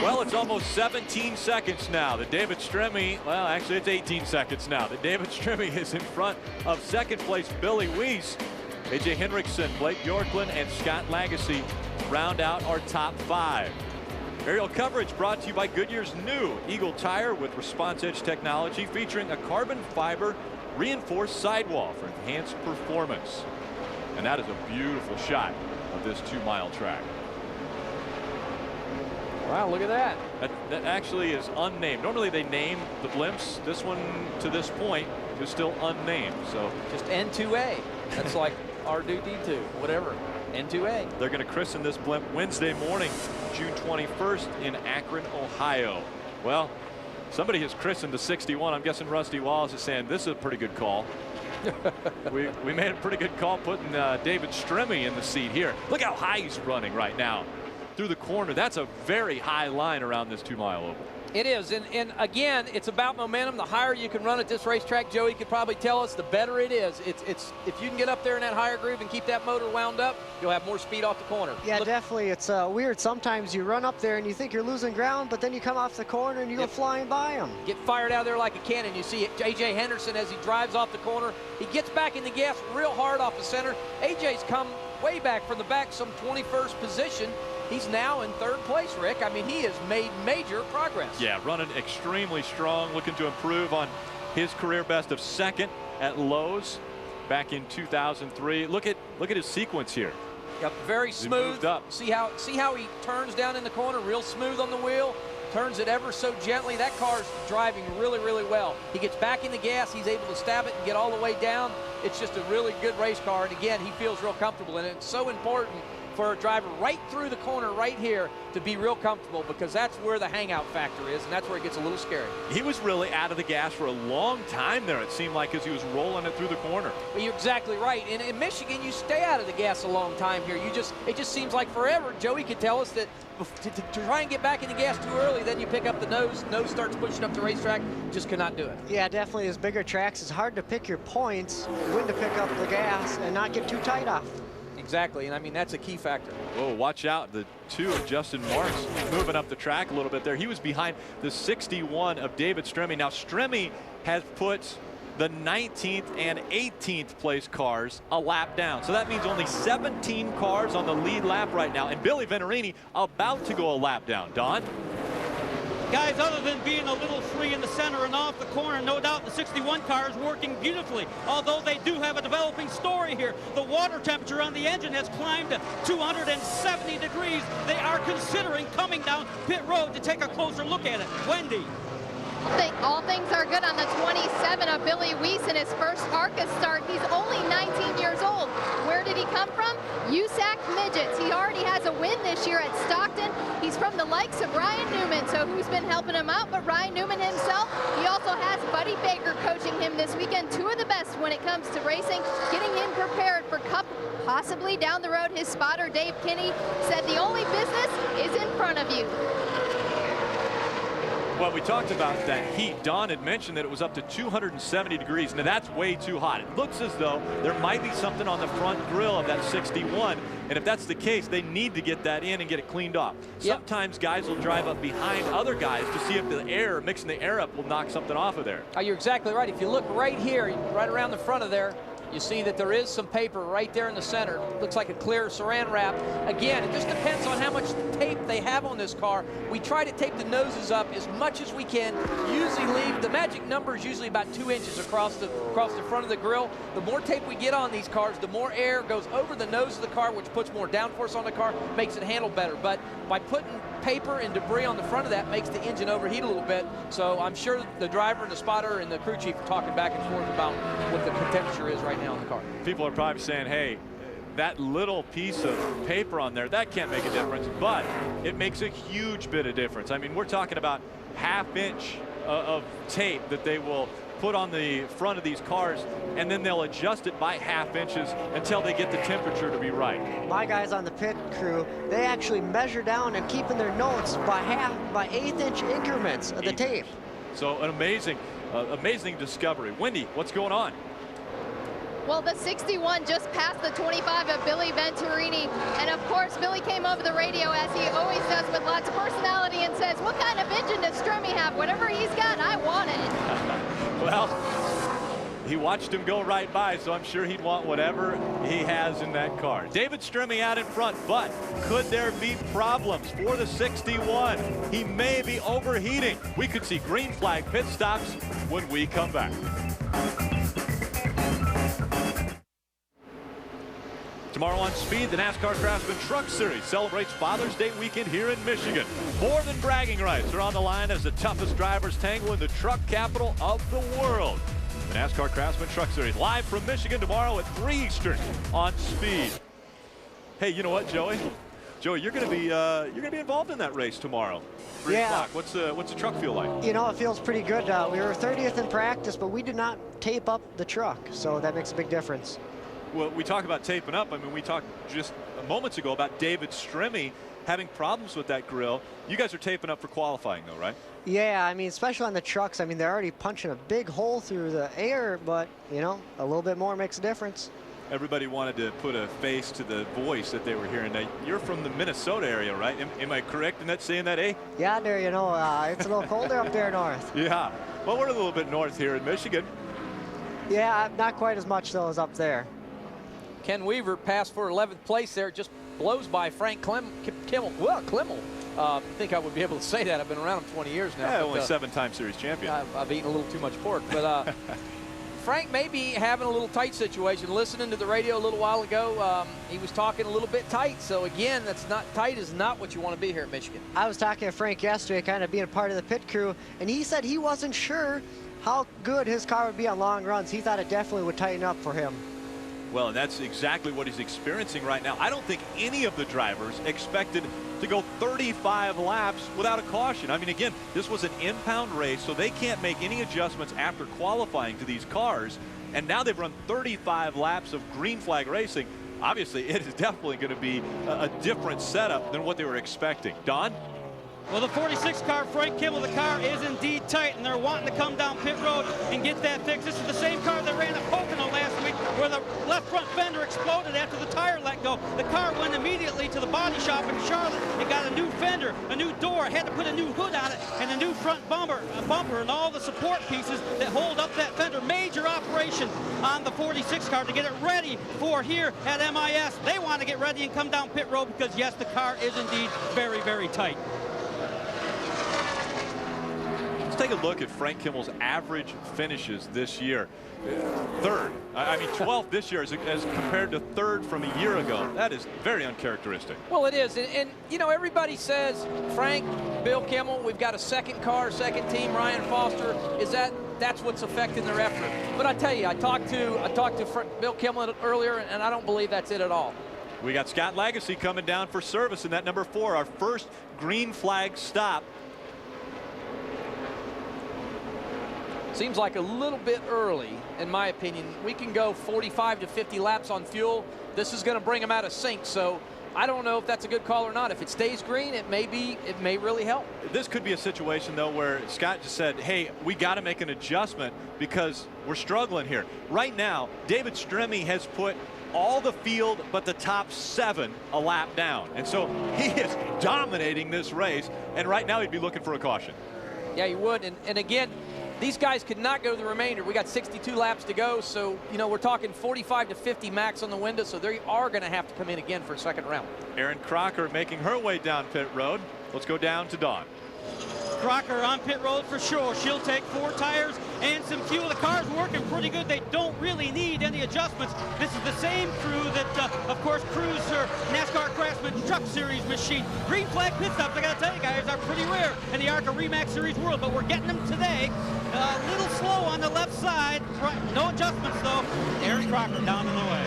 S3: Well, it's almost 17 seconds now that David Stremme, well, actually it's 18 seconds now that David Stremme is in front of second place Billy Weiss. AJ Henriksen, Blake Bjorklund, and Scott Lagacy round out our top 5. Aerial coverage brought to you by Goodyear's new Eagle tire with Response Edge technology, featuring a carbon fiber reinforced sidewall for enhanced performance. And that is a beautiful shot of this 2-mile track.
S4: Wow, look at that.
S3: That actually is unnamed. Normally they name the blimps. This one, to this point, is still unnamed. So
S4: just N2A. That's like R2D2, whatever. N2A.
S3: They're going to christen this blimp Wednesday morning, June 21st in Akron, Ohio. Well, somebody has christened the 61. I'm guessing Rusty Wallace is saying this is a pretty good call. we made a pretty good call putting David Stremme in the seat here. Look how high he's running right now through the corner. That's a very high line around this 2-mile oval.
S4: It is, and again, it's about momentum. The higher you can run at this racetrack, Joey could probably tell us, the better it is. It's if you can get up there in that higher groove and keep that motor wound up, you'll have more speed off the corner.
S11: Yeah, definitely. It's weird. Sometimes you run up there and you think you're losing ground, but then you come off the corner and you go flying by them.
S4: Get fired out there like a cannon. You see AJ Henderson as he drives off the corner. He gets back in the gas real hard off the center. AJ's come way back from the back, some 21st position. He's now in 3rd place, Rick. I mean, he has made major progress.
S3: Yeah, running extremely strong, looking to improve on his career best of 2nd at Lowe's back in 2003. Look at his sequence here.
S4: Yep, very smooth.
S3: Moved up.
S4: See how he turns down in the corner, real smooth on the wheel. Turns it ever so gently. That car's driving really, really well. He gets back in the gas. He's able to stab it and get all the way down. It's just a really good race car. And again, he feels real comfortable. And it's so important for a driver right through the corner right here to be real comfortable, because that's where the hangout factor is, and that's where it gets a little scary.
S3: He was really out of the gas for a long time there, it seemed like, as he was rolling it through the corner.
S4: Well, you're exactly right. And in Michigan, you stay out of the gas a long time here. It just seems like forever. Joey could tell us that to try and get back in the gas too early, then you pick up the nose starts pushing up the racetrack. Just could not do it.
S11: Yeah, definitely. As bigger tracks, it's hard to pick your points, when to pick up the gas and not get too tight off.
S4: Exactly, and I mean, that's a key factor.
S3: Whoa, watch out. The 2 of Justin Marks moving up the track a little bit there. He was behind the 61 of David Stremme. Now, Stremme has put the 19th and 18th place cars a lap down. So that means only 17 cars on the lead lap right now. And Billy Venturini about to go a lap down. Don?
S5: Guys, other than being a little free in the center and off the corner, no doubt the 61 car is working beautifully, although they do have a developing story here. The water temperature on the engine has climbed to 270 degrees. They are considering coming down pit road to take a closer look at it. Wendy.
S9: All things are good on the 27 of Billy Weiss in his first ARCA start. He's only 19 years old. Where did he come from? USAC Midgets. He already has a win this year at Stockton. He's from the likes of Ryan Newman, so who's been helping him out but Ryan Newman himself? He also has Buddy Baker coaching him this weekend. Two of the best when it comes to racing, getting him prepared for Cup, possibly down the road. His spotter, Dave Kinney, said the only business is in front of you.
S3: Well, we talked about that heat. Don had mentioned that it was up to 270 degrees. Now, that's way too hot. It looks as though there might be something on the front grille of that 61. And if that's the case, they need to get that in and get it cleaned off.
S4: Yep.
S3: Sometimes guys will drive up behind other guys to see if the air, mixing the air up, will knock something off of there.
S4: You're exactly right. If you look right here, right around the front of there, you see that there is some paper right there in the center. Looks like a clear saran wrap. Again, it just depends on how much tape they have on this car. We try to tape the noses up as much as we can. Usually leave, the magic number is usually about 2 inches across the front of the grille. The more tape we get on these cars, the more air goes over the nose of the car, which puts more downforce on the car, makes it handle better. But by putting paper and debris on the front of that makes the engine overheat a little bit. So I'm sure the driver and the spotter and the crew chief are talking back and forth about what the temperature is right now in the car.
S3: People are probably saying, hey, that little piece of paper on there, that can't make a difference, but it makes a huge bit of difference. I mean, we're talking about ½ inch of tape that they will put on the front of these cars, and then they'll adjust it by ½ inches until they get the temperature to be right.
S11: My guys on the pit crew, they actually measure down and keep in their notes by 1/8 inch increments of the tape.
S3: So an amazing discovery. Wendy, what's going on?
S9: Well, the 61 just passed the 25 of Billy Venturini. And of course, Billy came over the radio, as he always does, with lots of personality, and says, what kind of engine does Strummy have? Whatever he's got, I want it.
S3: Well, he watched him go right by, so I'm sure he'd want whatever he has in that car. David Strummy out in front, but could there be problems for the 61? He may be overheating. We could see green flag pit stops when we come back. Tomorrow on Speed, the NASCAR Craftsman Truck Series celebrates Father's Day weekend here in Michigan. More than bragging rights are on the line as the toughest drivers tangle in the truck capital of the world. The NASCAR Craftsman Truck Series live from Michigan tomorrow at 3 Eastern on Speed. Hey, you know what, Joey? Joey, you're going to be involved in that race tomorrow. 3 o'clock. What's the truck feel like?
S11: You know, it feels pretty good. We were 30th in practice, but we did not tape up the truck, so that makes a big difference.
S3: Well, we talk about taping up. I mean, we talked just moments ago about David Strummy having problems with that grill. You guys are taping up for qualifying, though, right?
S11: Yeah, I mean, especially on the trucks. I mean, they're already punching a big hole through the air, but, you know, a little bit more makes a difference.
S3: Everybody wanted to put a face to the voice that they were hearing. Now, you're from the Minnesota area, right? Am I correct in that saying that, eh?
S11: Yeah, there, you know, it's a little colder up there north.
S3: Yeah. Well, we're a little bit north here in Michigan.
S11: Yeah, not quite as much, though, as up there.
S4: Ken Weaver passed for 11th place there, just blows by Frank Kimmel. Well, Klimmel. I think I would be able to say that. I've been around him 20 years now.
S3: Yeah, only 7-time series champion.
S4: I've eaten a little too much pork. But Frank may be having a little tight situation. Listening to the radio a little while ago, he was talking a little bit tight. So, again, tight is not what you want to be here at Michigan.
S11: I was talking to Frank yesterday, kind of being a part of the pit crew, and he said he wasn't sure how good his car would be on long runs. He thought it definitely would tighten up for him.
S3: Well, and that's exactly what he's experiencing right now. I don't think any of the drivers expected to go 35 laps without a caution. I mean, again, this was an impound race, so they can't make any adjustments after qualifying to these cars. And now they've run 35 laps of green flag racing. Obviously, it is definitely going to be a different setup than what they were expecting. Don?
S5: Well, the 46 car, Frank Kimmel, the car is indeed tight, and they're wanting to come down pit road and get that fixed. This is the same car that ran at Pocono last week, where the left front fender exploded after the tire let go. The car went immediately to the body shop in Charlotte and got a new fender, a new door, had to put a new hood on it, and a new front bumper, and all the support pieces that hold up that fender. Major operation on the 46 car to get it ready for here at MIS. They want to get ready and come down pit road because, yes, the car is indeed very, very tight.
S3: take a look at Frank Kimmel's average finishes this year. Third. I mean, 12th this year as compared to third from a year ago. That is very uncharacteristic.
S4: Well, it is. And you know, everybody says, Frank, Bill Kimmel, we've got a second car, second team, Ryan Foster. That's what's affecting their effort. But I tell you, I talked to Bill Kimmel earlier, and I don't believe that's it at all.
S3: We got Scott Lagacy coming down for service in that number 4, our first green flag stop.
S4: Seems like a little bit early, in my opinion. We can go 45 to 50 laps on fuel. This is going to bring them out of sync, so I don't know if that's a good call or not. If it stays green, it may really help.
S3: This could be a situation, though, where Scott just said, hey, we got to make an adjustment because we're struggling here. Right now, David Stremme has put all the field but the top 7 a lap down. And so he is dominating this race, and right now he'd be looking for a caution.
S4: Yeah, you would. And again, these guys could not go the remainder. We got 62 laps to go, so, you know, we're talking 45 to 50 max on the window, so they are going to have to come in again for a second round.
S3: Erin Crocker making her way down pit road. Let's go down to Dawn.
S5: Crocker on pit road for sure. She'll take 4 tires and some fuel. The car's working pretty good. They don't really need any adjustments. This is the same crew that, of course, crews her NASCAR Craftsman Truck Series machine. Green flag pit stops, I gotta tell you guys, are pretty rare in the ARCA REMAX Series world, but we're getting them today. A little slow on the left side. No adjustments, though. Erin Crocker down in the way.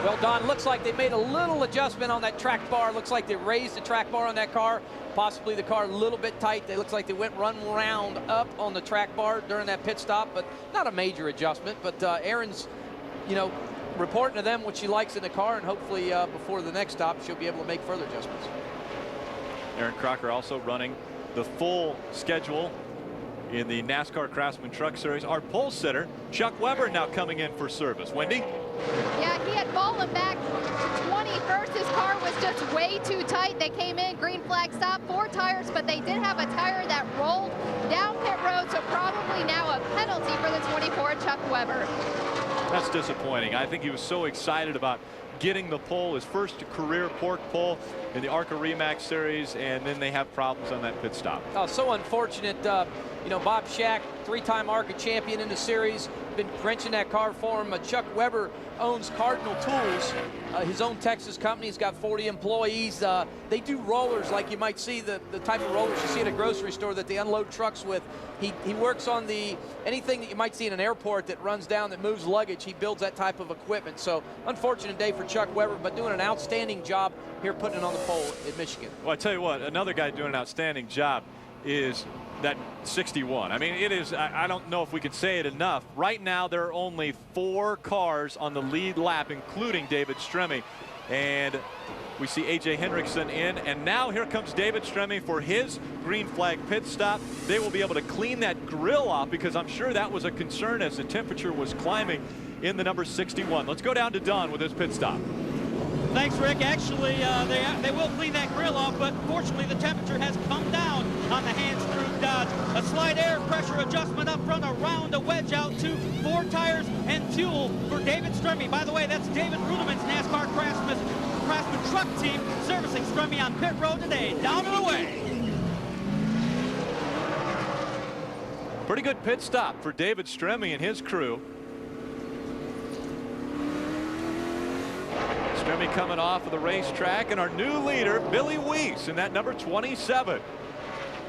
S4: Well, Don, looks like they made a little adjustment on that track bar. Looks like they raised the track bar on that car. Possibly the car a little bit tight. It looks like they went run round up on the track bar during that pit stop, but not a major adjustment. But Erin's, you know, reporting to them what she likes in the car, and hopefully before the next stop, she'll be able to make further adjustments.
S3: Erin Crocker also running the full schedule in the NASCAR Craftsman Truck Series. Our pole sitter, Chuck Weber, now coming in for service. Wendy?
S9: Yeah, he had fallen back to 21st. His car was just way too tight. They came in, green flag stop, 4 tires, but they did have a tire that rolled down pit road, so probably now a penalty for the 24, Chuck Weber.
S3: That's disappointing. I think he was so excited about getting the pole, his first career pork pole in the ARCA REMAX Series, and then they have problems on that pit stop.
S4: Oh, so unfortunate. You know, Bob Shack, 3-time ARCA champion in the series, been wrenching that car for him. Chuck Weber owns Cardinal Tools, his own Texas company. He's got 40 employees. They do rollers like you might see, the type of rollers you see at a grocery store that they unload trucks with. He works on anything that you might see in an airport that runs down, that moves luggage. He builds that type of equipment. So unfortunate day for Chuck Weber, but doing an outstanding job here putting it on the pole in Michigan.
S3: Well, I tell you what, another guy doing an outstanding job is that 61. I mean, it is, I don't know if we can say it enough. Right now, there are only 4 cars on the lead lap, including David Stremme. And we see A.J. Hendrickson in, and now here comes David Stremme for his green flag pit stop. They will be able to clean that grill off, because I'm sure that was a concern as the temperature was climbing in the number 61. Let's go down to Don with his pit stop.
S5: Thanks, Rick. Actually, they will clean that grill off, but fortunately the temperature has come down on the Hantz Crew Dodge. A slight air pressure adjustment up front, around a wedge out to 4 tires and fuel for David Stremme. By the way, that's David Ruderman's NASCAR Craftsman truck team servicing Stremme on pit road today. Down and away.
S3: Pretty good pit stop for David Stremme and his crew. Stremme coming off of the racetrack, and our new leader, Billy Weiss, in that number 27.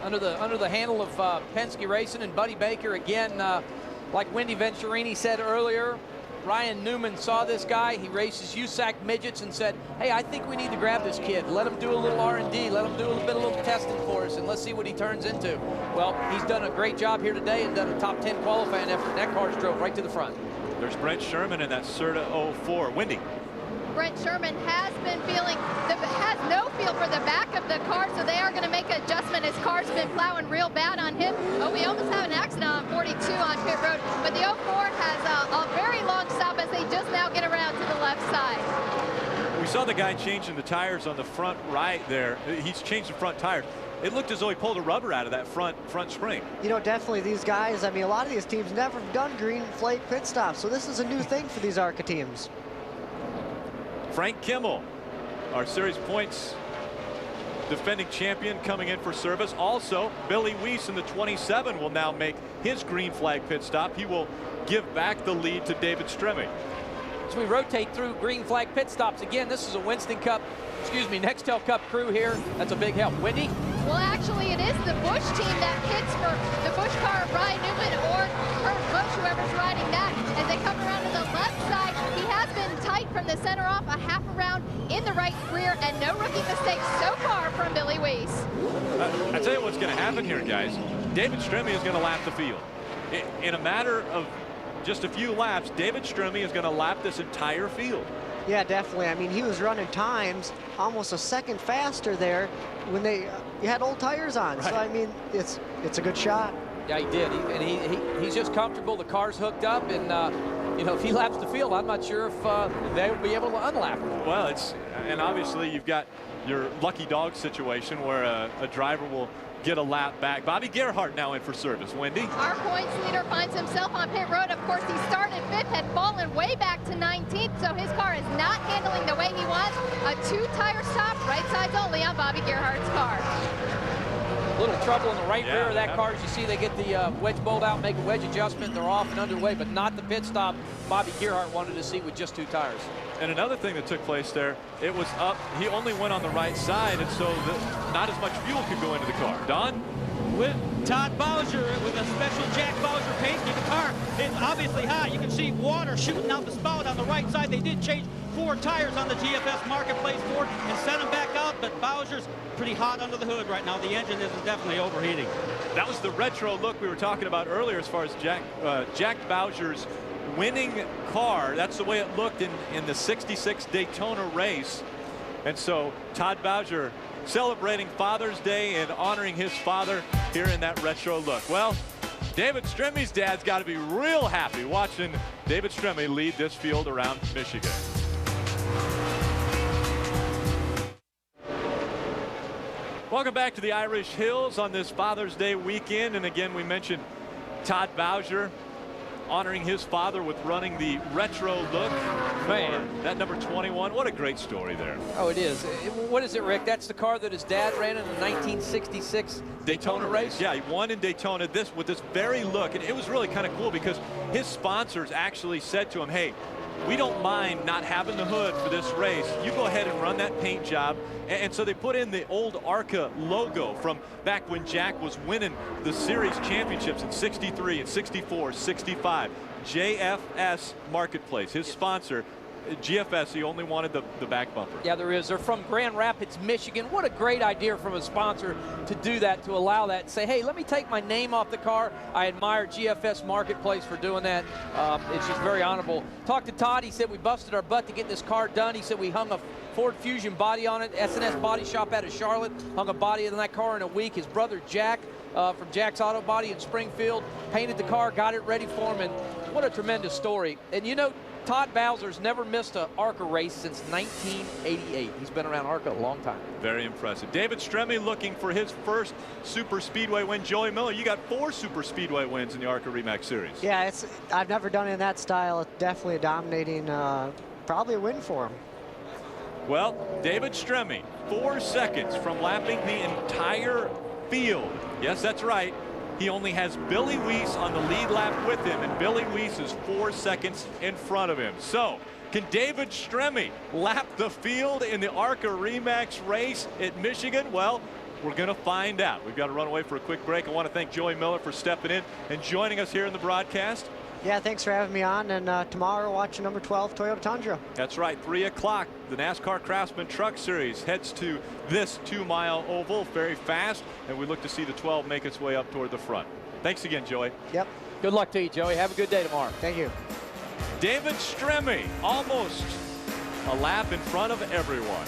S4: Under the handle of Penske Racing and Buddy Baker again. Like Wendy Venturini said earlier, Ryan Newman saw this guy. He races USAC midgets and said, hey, I think we need to grab this kid. Let him do a little R&D. Let him do a little testing for us, and let's see what he turns into. Well, he's done a great job here today and done a top 10 qualifying effort. That car's drove right to the front.
S3: There's Brent Sherman in that Serta 04. Wendy.
S9: Brent Sherman has no feel for the back of the car, so they are going to make an adjustment. His car's been plowing real bad on him. Oh, we almost had an accident on 42 on pit road, but the 04 has a very long stop as they just now get around to the left side.
S3: We saw the guy changing the tires on the front right there. He's changed the front tires. It looked as though he pulled a rubber out of that front spring.
S11: You know, definitely these guys, I mean, a lot of these teams never done green flag pit stops, so this is a new thing for these ARCA teams.
S3: Frank Kimmel, our series points defending champion, coming in for service. Also, Billy Weiss in the 27 will now make his green flag pit stop. He will give back the lead to David Stremme.
S4: As we rotate through green flag pit stops again, this is a Nextel Cup crew here. That's a big help. Wendy?
S9: Well, actually, it is the Busch team that pits for the Busch car of Ryan Newman or Kurt Busch, whoever's riding that. As they come around to the left side, he has been tight from the center off, a half around in the right rear, and no rookie mistakes so far from Billy Weiss.
S3: I tell you what's going to happen here, guys. David Stremme is going to lap the field. In a matter of just a few laps, David Stremme is going to lap this entire field.
S11: Yeah, definitely. I mean, he was running times almost a second faster there when you had old tires on.
S3: Right.
S11: So, I mean, it's a good shot.
S4: Yeah, he did. He's just comfortable. The car's hooked up, and you know, if he laps the field, I'm not sure if they'll be able to unlap him.
S3: Well, and obviously you've got your lucky dog situation where a driver will get a lap back. Bobby Gerhart now in for service. Wendy?
S9: Our points leader finds himself on pit road. Of course, he started 5th, had fallen way back to 19th, so his car is not handling the way he wants. A 2-tire stop, right sides only on Bobby Gerhart's car.
S4: A little trouble in the right rear of that car. As you see, they get the wedge bolt out, make a wedge adjustment. They're off and underway, but not the pit stop Bobby Gerhart wanted to see with just 2 tires.
S3: And another thing that took place there, it was up. He only went on the right side, and so not as much fuel could go into the car. Don?
S5: With Todd Bowser with a special Jack Bowser paint. The car is obviously hot. You can see water shooting out the spout on the right side. They did change 4 tires on the GFS Marketplace board and sent them back out, but Bowser's pretty hot under the hood right now. The engine is definitely overheating.
S3: That was the retro look we were talking about earlier as far as Jack Bowser's winning car. That's the way it looked in the 66 Daytona race. And so Todd Bowser celebrating Father's Day and honoring his father here in that retro look. Well, David Stremme's dad's got to be real happy watching David Stremme lead this field around Michigan. Welcome back to the Irish Hills on this Father's Day weekend. And again, we mentioned Todd Bowser honoring his father with running the retro look. Man, that number 21, what a great story there.
S4: Oh, it is. What is it, Rick? That's the car that his dad ran in the 1966 Daytona race?
S3: Yeah, he won in Daytona with this very look. And it was really kind of cool because his sponsors actually said to him, hey, we don't mind not having the hood for this race. You go ahead and run that paint job. And so they put in the old ARCA logo from back when Jack was winning the series championships in 63 and 64, 65. JFS Marketplace, his sponsor. GFS, he only wanted the back bumper.
S4: Yeah, there is. They're from Grand Rapids, Michigan. What a great idea from a sponsor to do that, to allow that, say, hey, let me take my name off the car. I admire GFS Marketplace for doing that. It's just very honorable. Talked to Todd. He said we busted our butt to get this car done. He said we hung a Ford Fusion body on it. S&S Body Shop out of Charlotte hung a body on that car in a week. His brother Jack from Jack's Auto Body in Springfield painted the car, got it ready for him, and what a tremendous story. And you know, Todd Bowser's never missed an ARCA race since 1988. He's been around ARCA a long time.
S3: Very impressive. David Stremme looking for his first Super Speedway win. Joey Miller, you got 4 Super Speedway wins in the ARCA REMAX Series.
S11: Yeah, I've never done it in that style. It's definitely a dominating, probably a win for him.
S3: Well, David Stremme, 4 seconds from lapping the entire field. Yes, that's right. He only has Billy Weiss on the lead lap with him, and Billy Weiss is 4 seconds in front of him. So, can David Stremme lap the field in the ARCA REMAX race at Michigan? Well, we're going to find out. We've got to run away for a quick break. I want to thank Joey Miller for stepping in and joining us here in the broadcast.
S11: Yeah, thanks for having me on. And tomorrow, watch number 12 Toyota Tundra.
S3: That's right, 3 o'clock. The NASCAR Craftsman Truck Series heads to this 2-mile oval very fast, and we look to see the 12 make its way up toward the front. Thanks again, Joey.
S11: Yep.
S4: Good luck to you, Joey. Have a good day tomorrow.
S11: Thank you.
S3: David Stremme, almost a lap in front of everyone.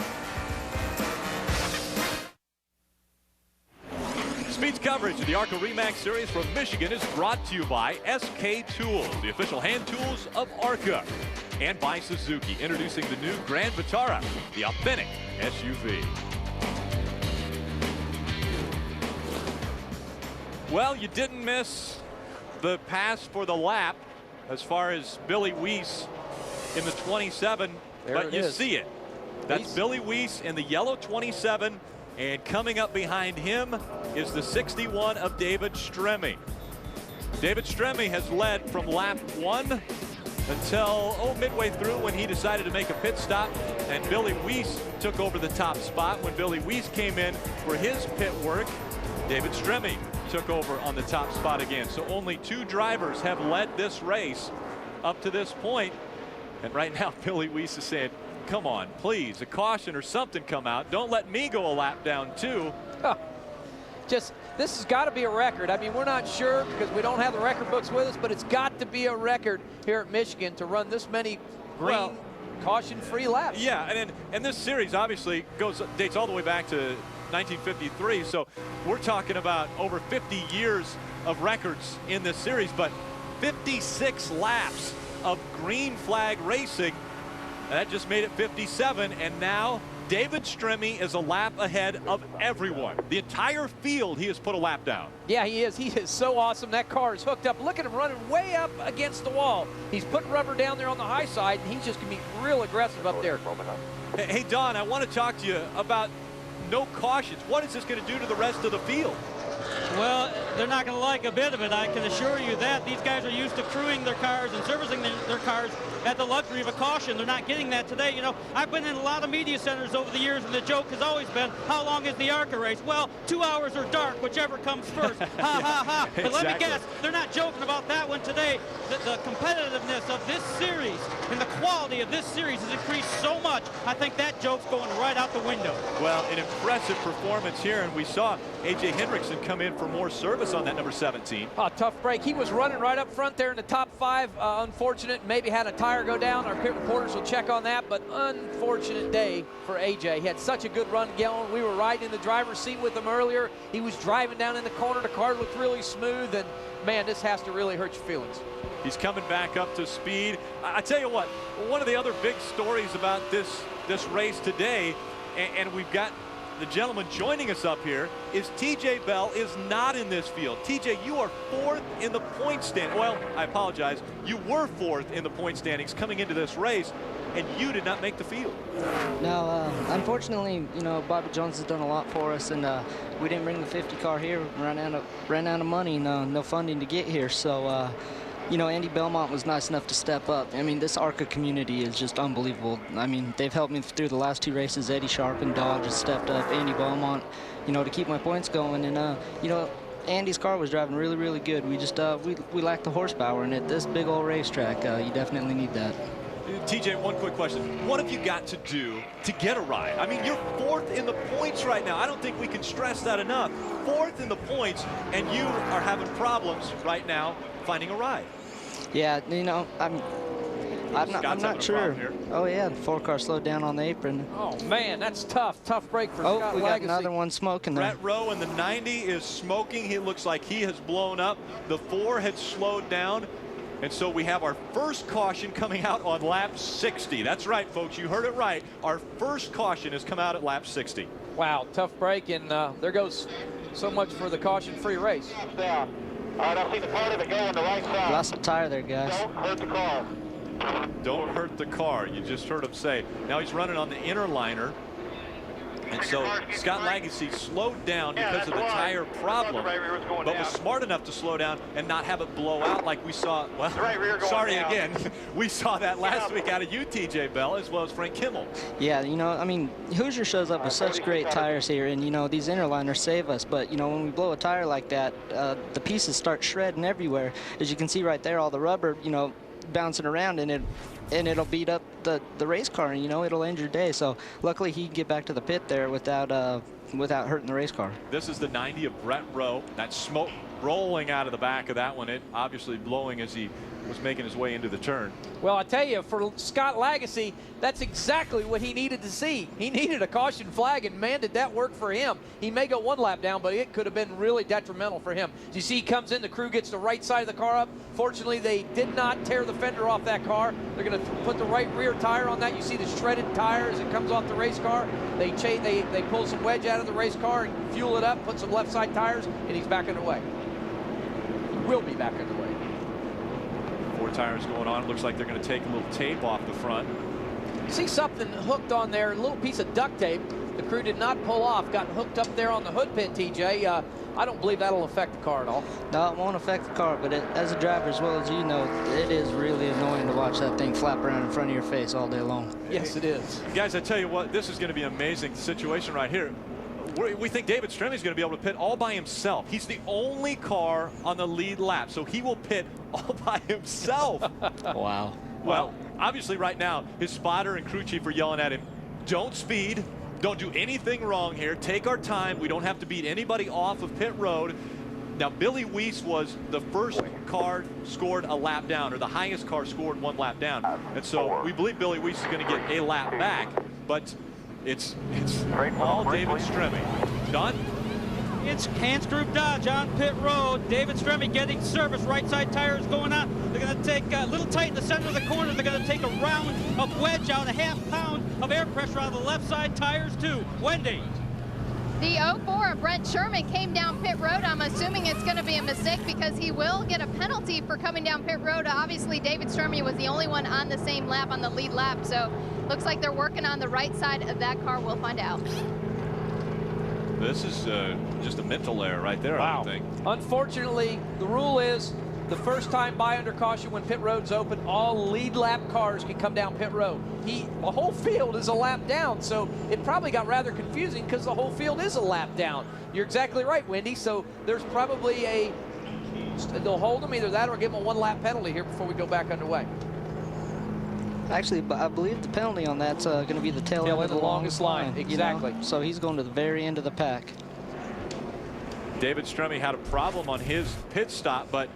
S3: Speed's coverage of the ARCA REMAX Series from Michigan is brought to you by SK Tools, the official hand tools of ARCA, and by Suzuki, introducing the new Grand Vitara, the authentic SUV. Well, you didn't miss the pass for the lap as far as Billy Weiss in the 27, but you see it. That's Billy Weiss in the yellow 27. And coming up behind him is the 61 of David Stremme. David Stremme has led from lap 1 until midway through when he decided to make a pit stop, and Billy Weiss took over the top spot. When Billy Weiss came in for his pit work, David Stremme took over on the top spot again. So only 2 drivers have led this race up to this point. And right now, Billy Weiss is saying, come on, please, a caution or something come out. Don't let me go a lap down too.
S4: This has got to be a record. I mean, we're not sure because we don't have the record books with us, but it's got to be a record here at Michigan to run this many green caution-free laps.
S3: Yeah, and this series obviously dates all the way back to 1953. So we're talking about over 50 years of records in this series, but 56 laps of green flag racing. That just made it 57, and now David Stremme is a lap ahead of everyone. The entire field, he has put a lap down.
S4: Yeah, he is. He is so awesome. That car is hooked up. Look at him running way up against the wall. He's putting rubber down there on the high side, and he's just going to be real aggressive up there.
S3: Hey, Don, I want to talk to you about no cautions. What is this going to do to the rest of the field?
S5: Well, they're not going to like a bit of it, I can assure you that. These guys are used to crewing their cars and servicing their cars at the luxury of a caution. They're not getting that today. You know, I've been in a lot of media centers over the years, and the joke has always been, how long is the ARCA race? Well, 2 hours or dark, whichever comes first. Ha, ha, ha. But
S3: Exactly.
S5: let me guess, they're not joking about that one today. The competitiveness of this series and the quality of this series has increased so much, I think that joke's going right out the window.
S3: Well, an impressive performance here, and we saw A.J. Hendrickson come in for more service on that number 17.
S4: Oh, tough break. He was running right up front there in the top 5. Unfortunate, maybe had a tire go down. Our pit reporters will check on that, but unfortunate day for AJ. He had such a good run going. We were riding in the driver's seat with him earlier. He was driving down in the corner. The car looked really smooth, and man, this has to really hurt your feelings.
S3: He's coming back up to speed. I tell you what, one of the other big stories about this race today, and we've got the gentleman joining us up here, is TJ Bell is not in this field. TJ, you are 4th in the point stand. Well, I apologize. You were 4th in the point standings coming into this race, and you did not make the field.
S12: No, unfortunately, you know, Bobby Jones has done a lot for us, and we didn't bring the 50 car here. Ran out of money, no funding to get here. So, you know, Andy Belmont was nice enough to step up. I mean, this ARCA community is just unbelievable. I mean, they've helped me through the last 2 races. Eddie Sharp and Dodge has stepped up. Andy Belmont, you know, to keep my points going. And, you know, Andy's car was driving really, really good. We just, we lacked the horsepower. And at this big old racetrack, you definitely need that.
S3: TJ, one quick question. What have you got to do to get a ride? I mean, you're 4th in the points right now. I don't think we can stress that enough. 4th in the points, and you are having problems right now finding a ride.
S12: Yeah, you know, I'm not sure. Oh yeah, the 4 car slowed down on the apron.
S4: Oh man, that's tough break for Scott
S12: we got
S4: Legacy.
S12: another one smoking there.
S3: Brett Rowe in the 90 is smoking. He looks like he has blown up. The 4 had slowed down. And so we have our first caution coming out on lap 60. That's right, folks. You heard it right. Our first caution has come out at lap 60.
S4: Wow, tough break, and there goes so much for the caution-free race.
S10: Yeah. All right, I see the part of it going the right side.
S12: Lost a tire there, guys.
S10: Don't hurt the car.
S3: Don't hurt the car. You just heard him say. Now he's running on the inner liner. And so Scott Legacy slowed down because of the tire problem, but was smart enough to slow down and not have it blow out like we saw. Well, sorry again. We saw that last week out of you, TJ Bell, as well as Frank Kimmel.
S12: Yeah, you know, I mean, Hoosier shows up with such great tires here, and, you know, these inner liners save us. But, you know, when we blow a tire like that, the pieces start shredding everywhere. As you can see right there, all the rubber, you know, bouncing around, and it'll beat up the race car, and, you know, it'll end your day. So luckily he can get back to the pit there without hurting the race car.
S3: This is the 90 of Brett Rowe. That smoke rolling out of the back of that one, it obviously blowing as he was making his way into the turn.
S4: Well, I tell you, for Scott Legacy, that's exactly what he needed to see. He needed a caution flag, and man, did that work for him. He may go 1 lap down, but it could have been really detrimental for him. As you see, he comes in, the crew gets the right side of the car up. Fortunately, they did not tear the fender off that car. They're going to put the right rear tire on that. You see the shredded tire as it comes off the race car. They pull some wedge out of the race car and fuel it up, put some left side tires, and he's back underway. He will be back underway.
S3: 4 tires going on. Looks like they're going to take a little tape off the front.
S4: See something hooked on there, a little piece of duct tape. The crew did not pull off, got hooked up there on the hood pin, TJ. I don't believe that'll affect the car at all.
S12: No, it won't affect the car, but as a driver, as well as you know, it is really annoying to watch that thing flap around in front of your face all day long.
S4: Yes, it is.
S3: Guys, I tell you what, this is going to be an amazing situation right here. We think David Stremme is going to be able to pit all by himself. He's the only car on the lead lap, so he will pit all by himself.
S12: Wow.
S3: Well, obviously right now, his spotter and crew chief are yelling at him, don't speed, don't do anything wrong here, take our time, we don't have to beat anybody off of pit road. Now, Billy Weiss was the first car scored a lap down, or the highest car scored 1 lap down. And so we believe Billy Weiss is going to get a lap back, but it's all David Stremme. Don?
S5: It's Hantz Group Dodge on pit road. David Stremme getting service. Right side tires going out. They're going to take a little tight in the center of the corner. They're going to take a round of wedge out, a ½ pound of air pressure out of the left side tires too. Wendy.
S9: The 04 Brent Sherman came down pit road. I'm assuming it's going to be a mistake because he will get a penalty for coming down pit road. Obviously, David Stremme was the only one on the same lap, on the lead lap. So looks like they're working on the right side of that car. We'll find out.
S3: This is just a mental error right there,
S4: wow.
S3: I think.
S4: Unfortunately, the rule is the first time by under caution when pit road's open, all lead lap cars can come down pit road. The whole field is a lap down, so it probably got rather confusing because the whole field is a lap down. You're exactly right, Wendy. So there's probably they'll hold them, either that or give them a 1 lap penalty here before we go back underway.
S12: Actually, I believe the penalty on that's going to be the tail end of the longest line.
S4: Exactly.
S12: You know? So he's going to the very end of the pack.
S3: David Stremme had a problem on his pit stop, but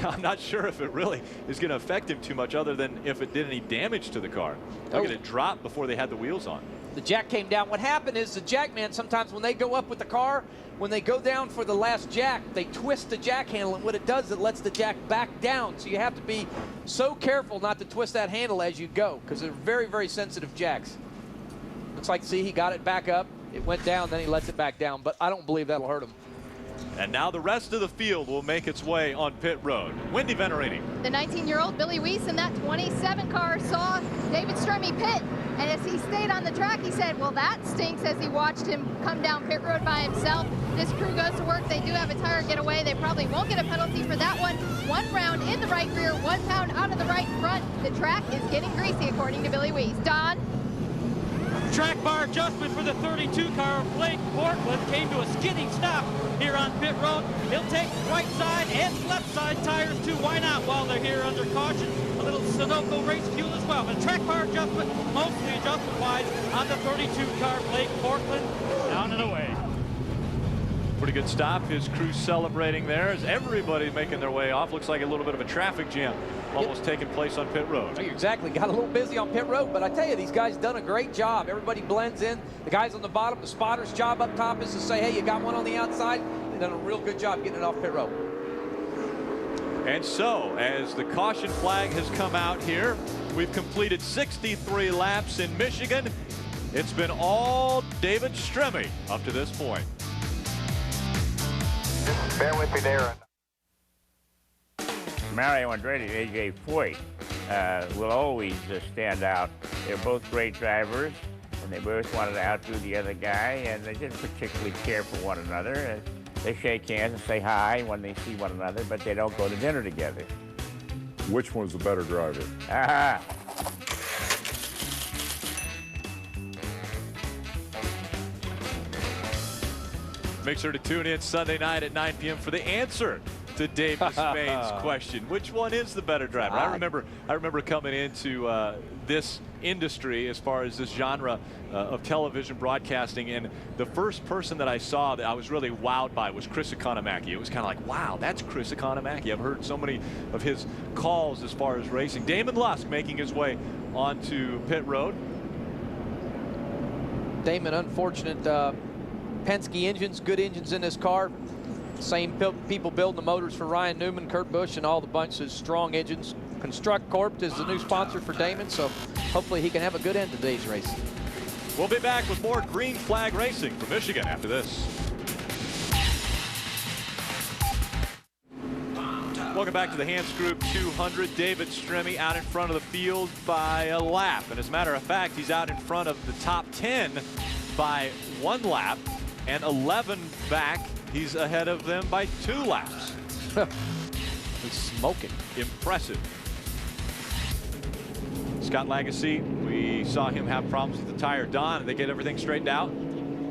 S3: I'm not sure if it really is going to affect him too much other than if it did any damage to the car. Look at it drop before they had the wheels on.
S4: The jack came down. What happened is the jack man, sometimes when they go up with the car, when they go down for the last jack, they twist the jack handle, and what it does, it lets the jack back down. So you have to be so careful not to twist that handle as you go, because they're very, very sensitive jacks. Looks like, see, he got it back up. It went down, then he lets it back down, but I don't believe that'll hurt him.
S3: And now the rest of the field will make its way on pit road. Wendy Venerini.
S9: The 19-year-old Billy Weiss in that 27 car saw David Stremme pit. And as he stayed on the track, he said, well, that stinks, as he watched him come down pit road by himself. This crew goes to work. They do have a tire getaway. They probably won't get a penalty for that one. 1 round in the right rear, 1 pound out of the right front. The track is getting greasy, according to Billy Weiss. Don?
S5: Track bar adjustment for the 32 car of Blake Portland came to a skidding stop here on pit road. He'll take right side and left side tires too. Why not while they're here under caution? A little Sunoco race fuel as well. But track bar adjustment, mostly adjustment wise on the 32 car Blake Portland, down and away.
S3: Pretty good stop. His crew celebrating there as everybody making their way off. Looks like a little bit of a traffic jam almost taking place on pit road.
S4: Exactly. Got a little busy on pit road, but I tell you, these guys done a great job. Everybody blends in. The guys on the bottom, the spotter's job up top is to say, hey, you got one on the outside. They've done a real good job getting it off pit road.
S3: And so, as the caution flag has come out here, we've completed 63 laps in Michigan. It's been all David Stremme up to this point.
S13: Bear with me there.
S14: Mario Andretti and AJ Foyt will always stand out. They're both great drivers, and they both wanted to outdo the other guy, and they didn't particularly care for one another. They shake hands and say hi when they see one another, but they don't go to dinner together.
S15: Which one's the better driver?
S14: Aha!
S3: Make sure to tune in Sunday night at 9 p.m. for the answer to Davis Spain's question. Which one is the better driver? I remember coming into this industry as far as this genre of television broadcasting, and the first person that I saw that I was really wowed by was Chris Economaki. It was kind of like, wow, that's Chris Economaki. I've heard so many of his calls as far as racing. Damon Lusk making his way onto pit road.
S4: Damon, unfortunate Penske engines, good engines in this car. Same people building the motors for Ryan Newman, Kurt Busch, and all the bunch of strong engines. Construct Corp is the new sponsor for Damon, so hopefully he can have a good end to today's race.
S3: We'll be back with more green flag racing from Michigan after this. Welcome back to the Hantz Group 200. David Stremme out in front of the field by a lap. And as a matter of fact, he's out in front of the top 10 by 1 lap, and 11 back. He's ahead of them by 2 laps.
S4: He's smoking.
S3: Impressive. Scott Lagasse, we saw him have problems with the tire. Don, did they get everything straightened out?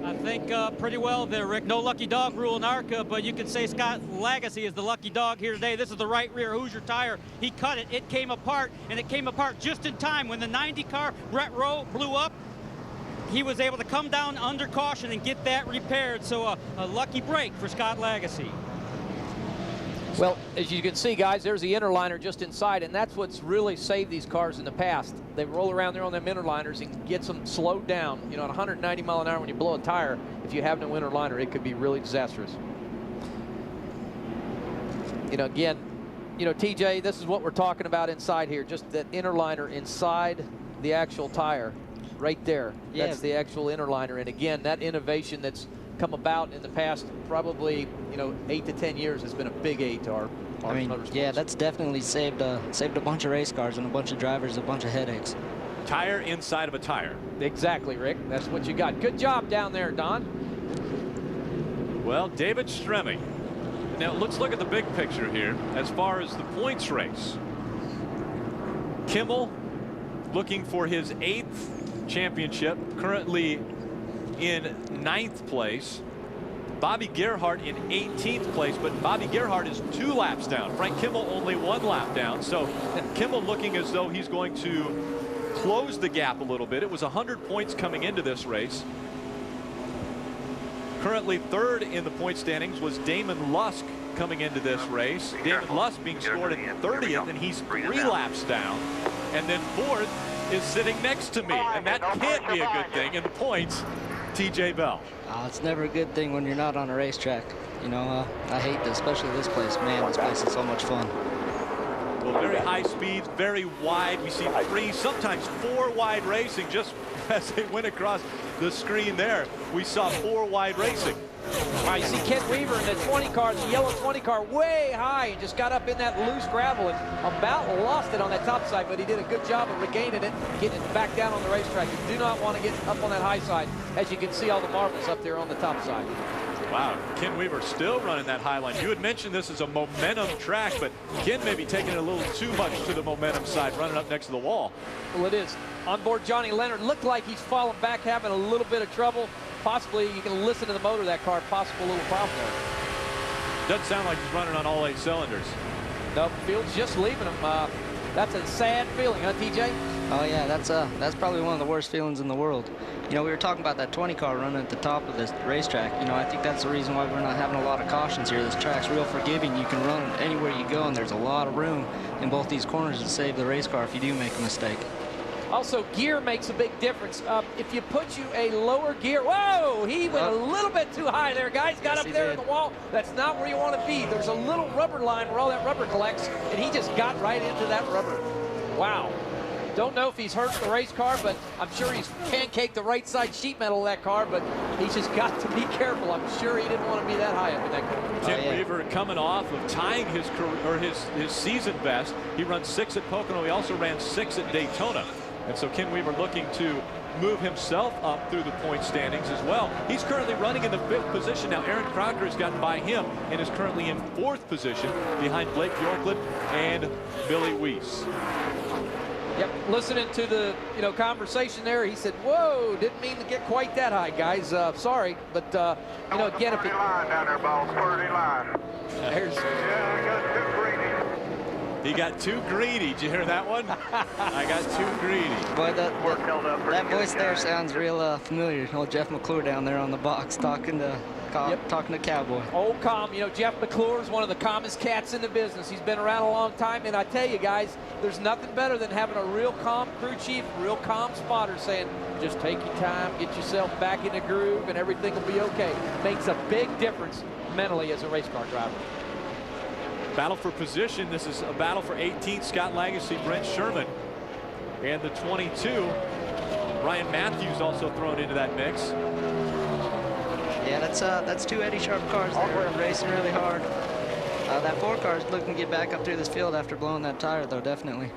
S5: I think pretty well there, Rick. No lucky dog rule in ARCA, but you can say Scott Lagasse is the lucky dog here today. This is the right rear Hoosier tire. He cut it. It came apart, and it came apart just in time. When the 90 car, Brett Rowe, blew up, he was able to come down under caution and get that repaired. So a lucky break for Scott Lagasse.
S4: Well, as you can see, guys, there's the interliner just inside, and that's what's really saved these cars in the past. They roll around there on them interliners and gets them slowed down. You know, at 190 mile an hour when you blow a tire, if you have no interliner, it could be really disastrous. You know, again, you know, TJ, this is what we're talking about inside here, just that interliner inside the actual tire right there.
S12: Yeah.
S4: That's the actual interliner. And again, that innovation that's come about in the past probably, you know, 8 to 10 years has been a big aid to our motorsports.
S12: Yeah, that's definitely saved a bunch of race cars and a bunch of drivers a bunch of headaches.
S3: Tire inside of a tire.
S4: Exactly, Rick. That's what you got. Good job down there, Don.
S3: Well, David Stremme. Now let's look at the big picture here as far as the points race. Kimmel looking for his 8th championship, currently in 9th place. Bobby Gerhardt in 18th place, but Bobby Gerhardt is 2 laps down. Frank Kimmel only 1 lap down. So Kimmel looking as though he's going to close the gap a little bit. It was 100 points coming into this race. Currently 3rd in the point standings was Damon Lusk coming into this race. Damon Lusk being scored in 30th, and he's 3 laps down. And then 4th is sitting next to me, and that can't be a good thing in the points. TJ Bell.
S12: It's never a good thing when you're not on a racetrack. You know, I hate this, especially this place. Man, this place is so much fun.
S3: Well, very high speeds, very wide. We see 3, sometimes 4 wide racing. Just as they went across the screen there, we saw 4 wide racing.
S4: Wow, you see Ken Weaver in the 20 car, the yellow 20 car, way high, and just got up in that loose gravel and about lost it on that top side, but he did a good job of regaining it, getting it back down on the racetrack. You do not want to get up on that high side, as you can see all the marbles up there on the top side.
S3: Wow, Ken Weaver still running that high line. You had mentioned this is a momentum track, but Ken may be taking it a little too much to the momentum side, running up next to the wall.
S4: Well, it is. On board Johnny Leonard, looked like he's falling back, having a little bit of trouble. Possibly, you can listen to the motor of that car, possible little problem there.
S3: Doesn't sound like he's running on all 8 cylinders.
S4: Nope, field's just leaving him. That's a sad feeling, huh, TJ?
S12: Oh yeah, that's probably one of the worst feelings in the world. You know, we were talking about that 20 car running at the top of this racetrack. You know, I think that's the reason why we're not having a lot of cautions here. This track's real forgiving. You can run anywhere you go, and there's a lot of room in both these corners to save the race car if you do make a mistake.
S4: Also, gear makes a big difference. If you put you a lower gear, whoa, he went a little bit too high there, guys. Got up there in the wall. That's not where you want to be. There's a little rubber line where all that rubber collects, and he just got right into that rubber. Wow. Don't know if he's hurt the race car, but I'm sure he's pancaked the right side sheet metal of that car, but he's just got to be careful. I'm sure he didn't want to be that high up in that corner.
S3: Tim Weaver coming off of tying his career, or his season best. He runs 6 at Pocono. He also ran 6 at Daytona. And so Ken Weaver looking to move himself up through the point standings as well. He's currently running in the 5th position. Now Aaron Crocker has gotten by him and is currently in 4th position behind Blake Bjorklund and Billy Weiss.
S4: Yep, listening to the conversation there, he said, "Whoa, didn't mean to get quite that high, guys. Sorry, but you know, again, if it."
S10: Line down there, ball, 30 line.
S4: There's.
S10: Yeah, I got too greedy.
S3: He got too greedy. Did you hear that one? I got too greedy.
S12: Boy, that voice there sounds real familiar. Old Jeff McClure down there on the box talking to Cowboy.
S4: Old calm. You know, Jeff McClure is one of the calmest cats in the business. He's been around a long time, and I tell you guys, there's nothing better than having a real calm crew chief, real calm spotter saying, just take your time, get yourself back in the groove, and everything will be okay. Makes a big difference mentally as a race car driver.
S3: Battle for position. This is a battle for 18th. Scott Lagasse, Brent Sherman, and the 22. Ryan Matthews also thrown into that mix.
S12: Yeah, that's 2 Eddie Sharp cars there racing really hard. That 4 car is looking to get back up through this field after blowing that tire, though, definitely.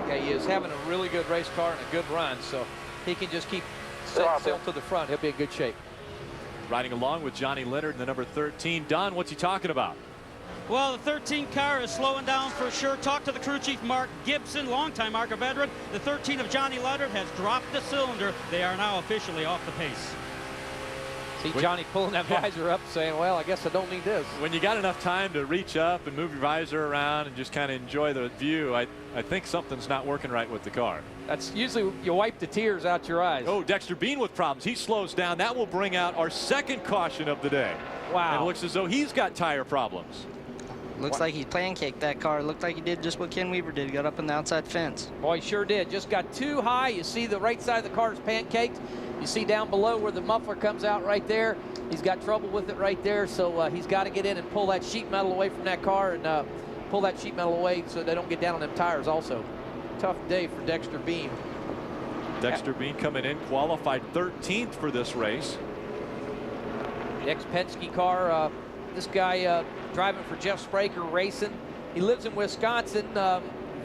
S4: Yeah, he is having a really good race car and a good run, so he can just keep sail to the front. He'll be in good shape.
S3: Riding along with Johnny Leonard in the number 13. Don, what's he talking about?
S5: Well, the 13 car is slowing down for sure. Talk to the crew chief, Mark Gibson, longtime ARCA veteran. The 13 of Johnny Leonard has dropped the cylinder. They are now officially off the pace.
S4: See Johnny pulling that visor up saying, well, I guess I don't need this.
S3: When you got enough time to reach up and move your visor around and just kind of enjoy the view, I think something's not working right with the car.
S4: That's usually you wipe the tears out your eyes.
S3: Oh, Dexter Bean with problems. He slows down. That will bring out our second caution of the day.
S4: Wow.
S3: And it looks as though he's got tire problems.
S12: Looks like he pancaked that car. Looked like he did just what Ken Weaver did. Got up in the outside fence.
S4: Boy, he sure did. Just got too high. You see the right side of the car is pancaked. You see down below where the muffler comes out right there. He's got trouble with it right there. So he's got to get in and pull that sheet metal away from that car and pull that sheet metal away so they don't get down on them tires also. Tough day for Dexter Bean.
S3: Dexter Bean coming in, qualified 13th for this race.
S4: The ex-Penske car. This guy driving for Jeff Spraker Racing. He lives in Wisconsin.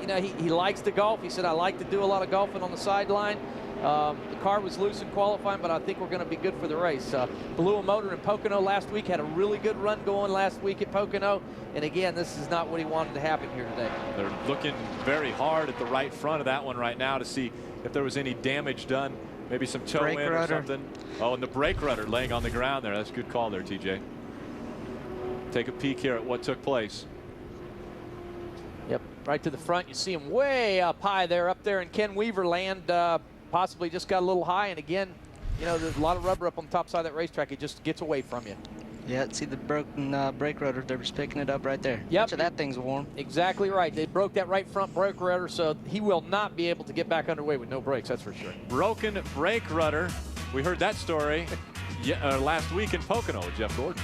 S4: You know, he likes to golf. He said, I like to do a lot of golfing on the sideline. The car was loose in qualifying, but I think we're going to be good for the race. Blew a motor in Pocono last week. Had a really good run going last week at Pocono. And again, this is not what he wanted to happen here today.
S3: They're looking very hard at the right front of that one right now to see if there was any damage done. Maybe some toe in or something. Oh, and the brake rudder laying on the ground there. That's a good call there, TJ. Take a peek here at what took place.
S4: Yep, right to the front. You see him way up high there, up there in Ken Weaver land. Possibly just got a little high. And again, you know, there's a lot of rubber up on the top side of that racetrack. It just gets away from you.
S12: Yeah, see the broken brake rotor. They're just picking it up right there.
S4: Yep.
S12: So that thing's warm.
S4: Exactly right. They broke that right front brake rudder, so he will not be able to get back underway with no brakes, that's for sure.
S3: Broken brake rudder. We heard that story last week in Pocono with Jeff Gordon.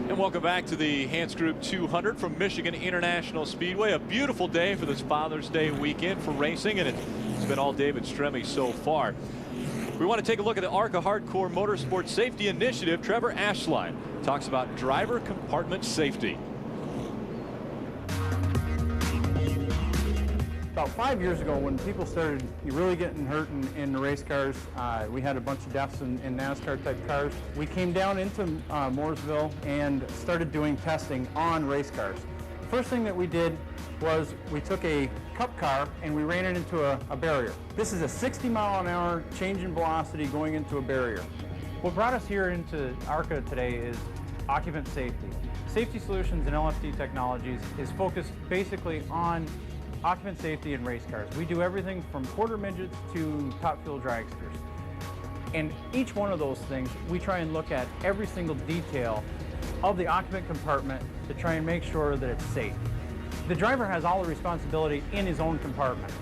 S3: And welcome back to the Hantz Group 200 from Michigan International Speedway. A beautiful day for this Father's Day weekend for racing, and it's been all David Stremme so far. We want to take a look at the ARCA Hardcore Motorsport Safety Initiative. Trevor Ashline talks about driver compartment safety.
S13: About 5 years ago, when people started really getting hurt in the race cars, we had a bunch of deaths in NASCAR type cars. We came down into Mooresville and started doing testing on race cars. The first thing that we did was we took a cup car and we ran it into a barrier. This is a 60-mile-an-hour change in velocity going into a barrier.
S16: What brought us here into ARCA today is occupant safety. Safety Solutions and LFD Technologies is focused basically on occupant safety in race cars. We do everything from quarter midgets to top fuel dragsters. And each one of those things, we try and look at every single detail of the occupant compartment to try and make sure that it's safe. The driver has all the responsibility in his own compartment.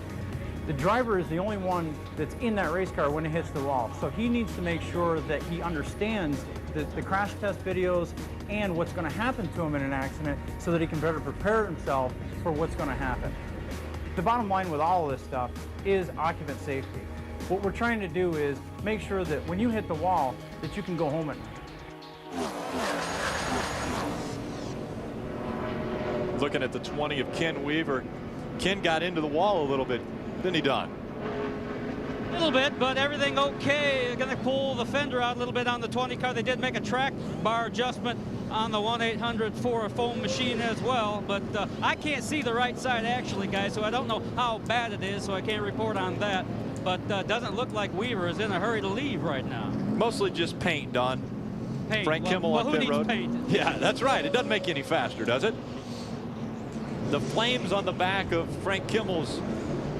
S16: The driver is the only one that's in that race car when it hits the wall. So he needs to make sure that he understands the crash test videos and what's going to happen to him in an accident so that he can better prepare himself for what's going to happen. The bottom line with all of this stuff is occupant safety. What we're trying to do is make sure that when you hit the wall, that you can go home at night.
S3: Looking at the 20 of Ken Weaver. Ken got into the wall a little bit, didn't he, Don?
S5: A little bit, but everything okay. They're going to pull the fender out a little bit on the 20 car. They did make a track bar adjustment on the 1-800-4 foam machine as well, but I can't see the right side actually, guys, so I don't know how bad it is, so I can't report on that. But doesn't look like Weaver is in a hurry to leave right now.
S3: Mostly just paint, Don.
S5: Paint.
S3: Frank Kimmel on pit road.
S5: Paint?
S3: Yeah, that's right. It doesn't make you any faster, does it? The flames on the back of Frank Kimmel's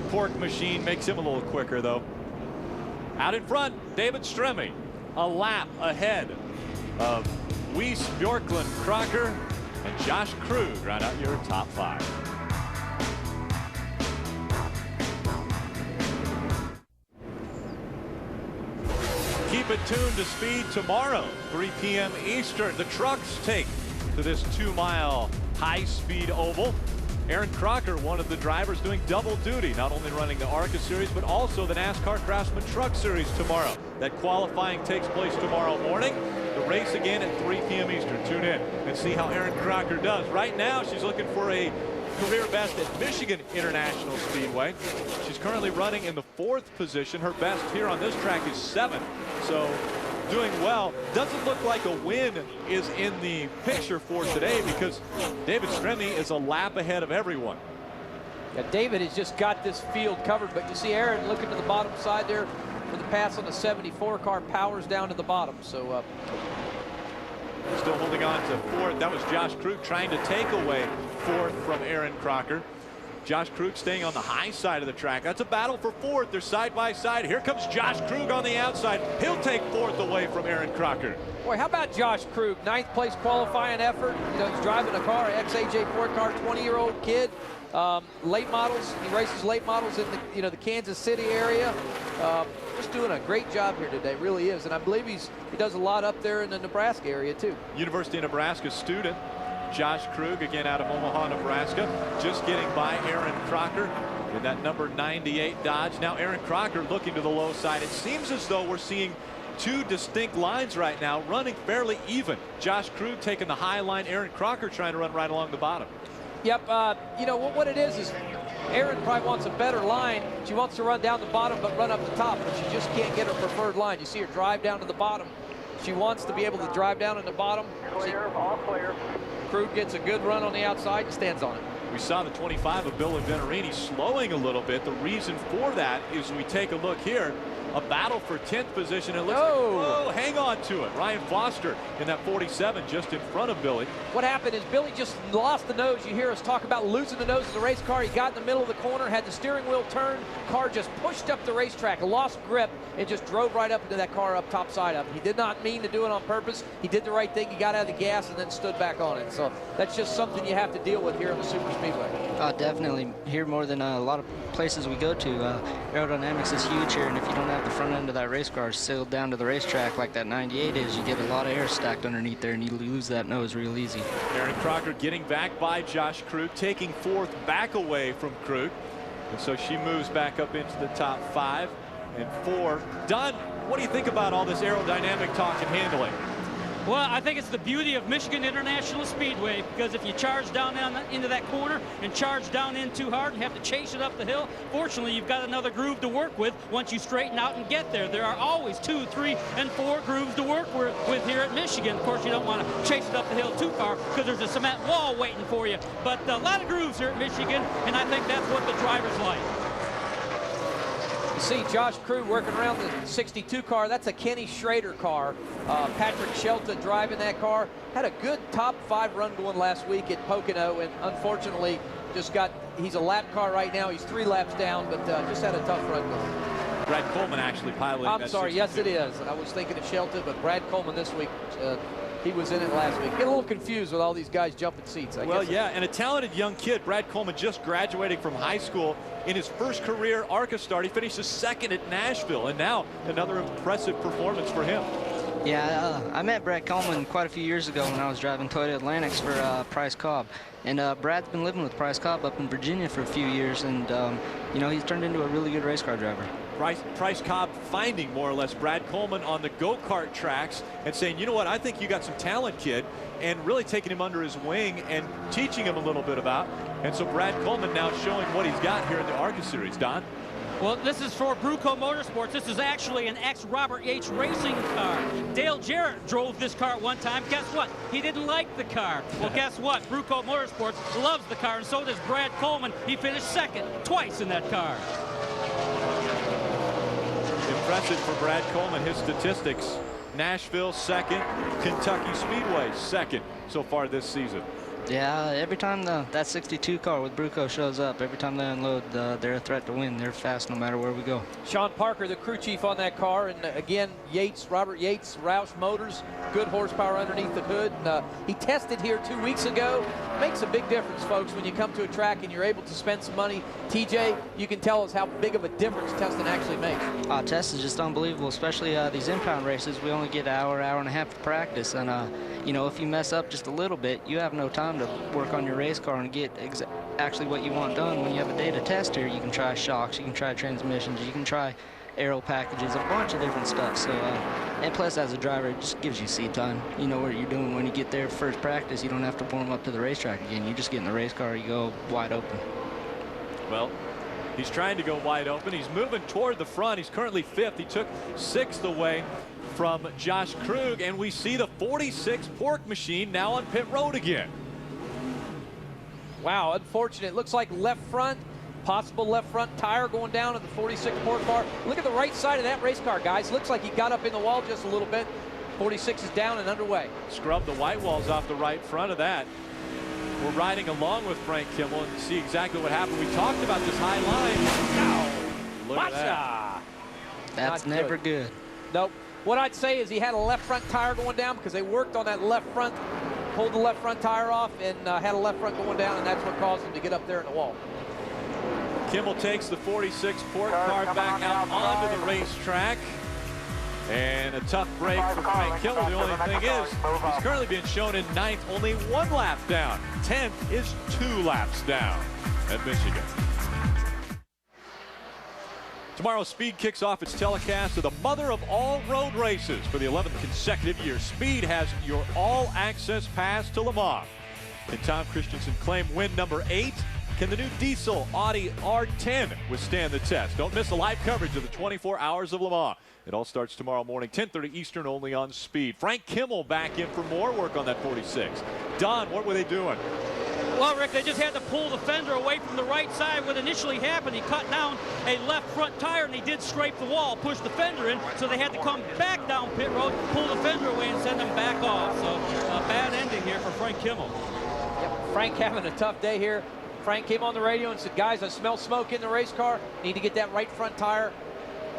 S3: pork machine makes him a little quicker, though. Out in front, David Stremme, a lap ahead of Weiss, Bjorklund, Crocker, and Josh Krug round out your top 5. Keep it tuned to Speed tomorrow, 3 p.m. Eastern. The trucks take to this 2-mile high-speed oval. Aaron Crocker, one of the drivers, doing double duty, not only running the ARCA Series, but also the NASCAR Craftsman Truck Series tomorrow. That qualifying takes place tomorrow morning. The race again at 3 p.m. Eastern. Tune in and see how Aaron Crocker does. Right now, she's looking for a career best at Michigan International Speedway. She's currently running in the 4th position. Her best here on this track is 7th. So doing well. Doesn't look like a win is in the picture for today because David Stremme is a lap ahead of everyone.
S4: Yeah, David has just got this field covered, but you see Aaron looking to the bottom side there for the pass on the 74 car, powers down to the bottom. So
S3: still holding on to 4th. That was Josh Krug trying to take away 4th from Aaron Crocker. Josh Krug staying on the high side of the track. That's a battle for 4th. They're side by side. Here comes Josh Krug on the outside. He'll take 4th away from Aaron Crocker.
S4: Boy, how about Josh Krug? 9th place qualifying effort. You know, he's driving a car, ex-AJ4 car, 20-year-old kid. Late models. He races late models in the the Kansas City area. Just doing a great job here today, really is. And I believe he does a lot up there in the Nebraska area too.
S3: University of Nebraska student Josh Krug, again out of Omaha, Nebraska, just getting by Aaron Crocker in that number 98 Dodge. Now Aaron Crocker looking to the low side. It seems as though we're seeing two distinct lines right now, running fairly even. Josh Krug taking the high line, Aaron Crocker trying to run right along the bottom.
S4: Yep, you know what it is Aaron probably wants a better line. She wants to run down the bottom but run up the top, but she just can't get her preferred line. You see her drive down to the bottom. She wants to be able to drive down in the bottom.
S10: Clear, all clear.
S4: Krug gets a good run on the outside and stands on it.
S3: We saw the 25 of Billy Venerini slowing a little bit. The reason for that is we take a look here. A battle for 10th position. It looks like, whoa, hang on to it. Ryan Foster in that 47 just in front of Billy.
S4: What happened is Billy just lost the nose. You hear us talk about losing the nose of the race car. He got in the middle of the corner, had the steering wheel turned. Car just pushed up the racetrack, lost grip, and just drove right up into that car up top side of it. He did not mean to do it on purpose. He did the right thing. He got out of the gas and then stood back on it. So that's just something you have to deal with here in the Super Speedway.
S12: Definitely. Here more than a lot of places we go to. Aerodynamics is huge here, and if you don't have the front end of that race car sealed down to the racetrack like that 98 is, you get a lot of air stacked underneath there and you lose that nose real easy.
S3: Aaron Crocker getting back by Josh Krug, taking 4th back away from Krug. And so she moves back up into the top 5 and 4. Don, what do you think about all this aerodynamic talk and handling?
S5: Well, I think it's the beauty of Michigan International Speedway, because if you charge down into that corner and charge down in too hard and have to chase it up the hill, fortunately you've got another groove to work with once you straighten out and get there. There are always 2, 3, and 4 grooves to work with here at Michigan. Of course, you don't want to chase it up the hill too far because there's a cement wall waiting for you. But a lot of grooves here at Michigan, and I think that's what the drivers like.
S4: You see Josh Krug working around the 62 car. That's a Kenny Schrader car. Patrick Shelton driving that car. Had a good top 5 run going last week at Pocono, and unfortunately he's a lap car right now. He's 3 laps down, but just had a tough run going.
S3: Brad Coleman actually piloting.
S4: I'm sorry, 62. Yes it is. I was thinking of Shelton, but Brad Coleman this week, he was in it last week. Get a little confused with all these guys jumping seats.
S3: Well, yeah, and a talented young kid, Brad Coleman, just graduating from high school. In his first career ARCA start, he finished 2nd at Nashville, and now another impressive performance for him.
S12: Yeah, I met Brad Coleman quite a few years ago when I was driving Toyota Atlantics for Price Cobb. And Brad's been living with Price Cobb up in Virginia for a few years, and you know, he's turned into a really good race car driver.
S3: Price Cobb finding more or less Brad Coleman on the go-kart tracks and saying, you know what, I think you got some talent, kid, and really taking him under his wing and teaching him a little bit about. And so Brad Coleman now showing what he's got here in the ARCA Series. Don?
S5: Well, this is for Bruco Motorsports. This is actually an ex-Robert Yates racing car. Dale Jarrett drove this car at one time. Guess what? He didn't like the car. Well, guess what? Bruco Motorsports loves the car, and so does Brad Coleman. He finished 2nd twice in that car.
S3: Impressive for Brad Coleman, his statistics. Nashville 2nd, Kentucky Speedway 2nd so far this season.
S12: Yeah, every time that 62 car with Bruco shows up, every time they unload, they're a threat to win. They're fast no matter where we go.
S4: Sean Parker, the crew chief on that car, and again, Robert Yates, Roush Motors, good horsepower underneath the hood. And, he tested here 2 weeks ago. Makes a big difference, folks, when you come to a track and you're able to spend some money. TJ, you can tell us how big of a difference testing actually makes.
S12: Test is just unbelievable, especially these impound races. We only get an hour and a half of practice, and you know, if you mess up just a little bit, you have no time to work on your race car and get actually what you want done. When you have a day to test here, you can try shocks, you can try transmissions, you can try aero packages, a bunch of different stuff. So, and plus as a driver, it just gives you seat time. You know what you're doing when you get there first practice. You don't have to warm up to the racetrack again. You just get in the race car, you go wide open.
S3: Well, he's trying to go wide open. He's moving toward the front. He's currently 5th. He took 6th away from Josh Krug, and we see the 46 Pork Machine now on pit road again.
S4: Wow, unfortunate. Looks like left front, possible left front tire going down in the 46 Pork car. Look at the right side of that race car, guys. Looks like he got up in the wall just a little bit. 46 is down and underway.
S3: Scrub the white walls off the right front of that. We're riding along with Frank Kimmel and see exactly what happened. We talked about this high line. Ow. Look at that.
S12: That's never good.
S4: Nope. What I'd say is he had a left front tire going down because they worked on that left front, pulled the left front tire off, and had a left front going down, and that's what caused him to get up there in the wall.
S3: Kimmel takes the 46 Pork car back out onto the racetrack. And a tough break for Frank Kimmel. The only thing is, he's currently being shown in 9th, only 1 lap down. 10th is 2 laps down at Michigan. Tomorrow's Speed kicks off its telecast of the mother of all road races for the 11th consecutive year. Speed has your all-access pass to Le Mans. Can Tom Christensen claim win number 8? Can the new diesel Audi R10 withstand the test? Don't miss the live coverage of the 24 Hours of Le Mans. It all starts tomorrow morning, 10:30 Eastern, only on Speed. Frank Kimmel back in for more work on that 46. Don, what were they doing?
S5: Well, Rick, they just had to pull the fender away from the right side. What initially happened, he cut down a left front tire, and he did scrape the wall, push the fender in, so they had to come back down pit road, pull the fender away, and send him back off. So a bad ending here for Frank Kimmel.
S4: Yep, Frank having a tough day here. Frank came on the radio and said, guys, I smell smoke in the race car. Need to get that right front tire.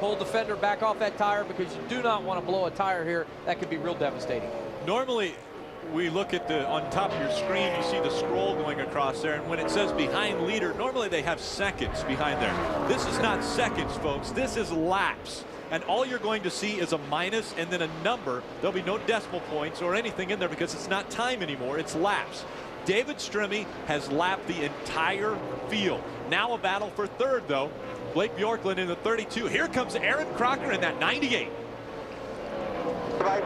S4: Pull the fender back off that tire because you do not want to blow a tire here. That could be real devastating.
S3: Normally, we look at on top of your screen, you see the scroll going across there, and when it says behind leader, normally they have seconds behind there. This is not seconds, folks. This is laps. And all you're going to see is a minus and then a number. There'll be no decimal points or anything in there because it's not time anymore. It's laps. David Stremme has lapped the entire field. Now a battle for 3rd, though. Blake Bjorklund in the 32. Here comes Aaron Crocker in that 98.
S10: By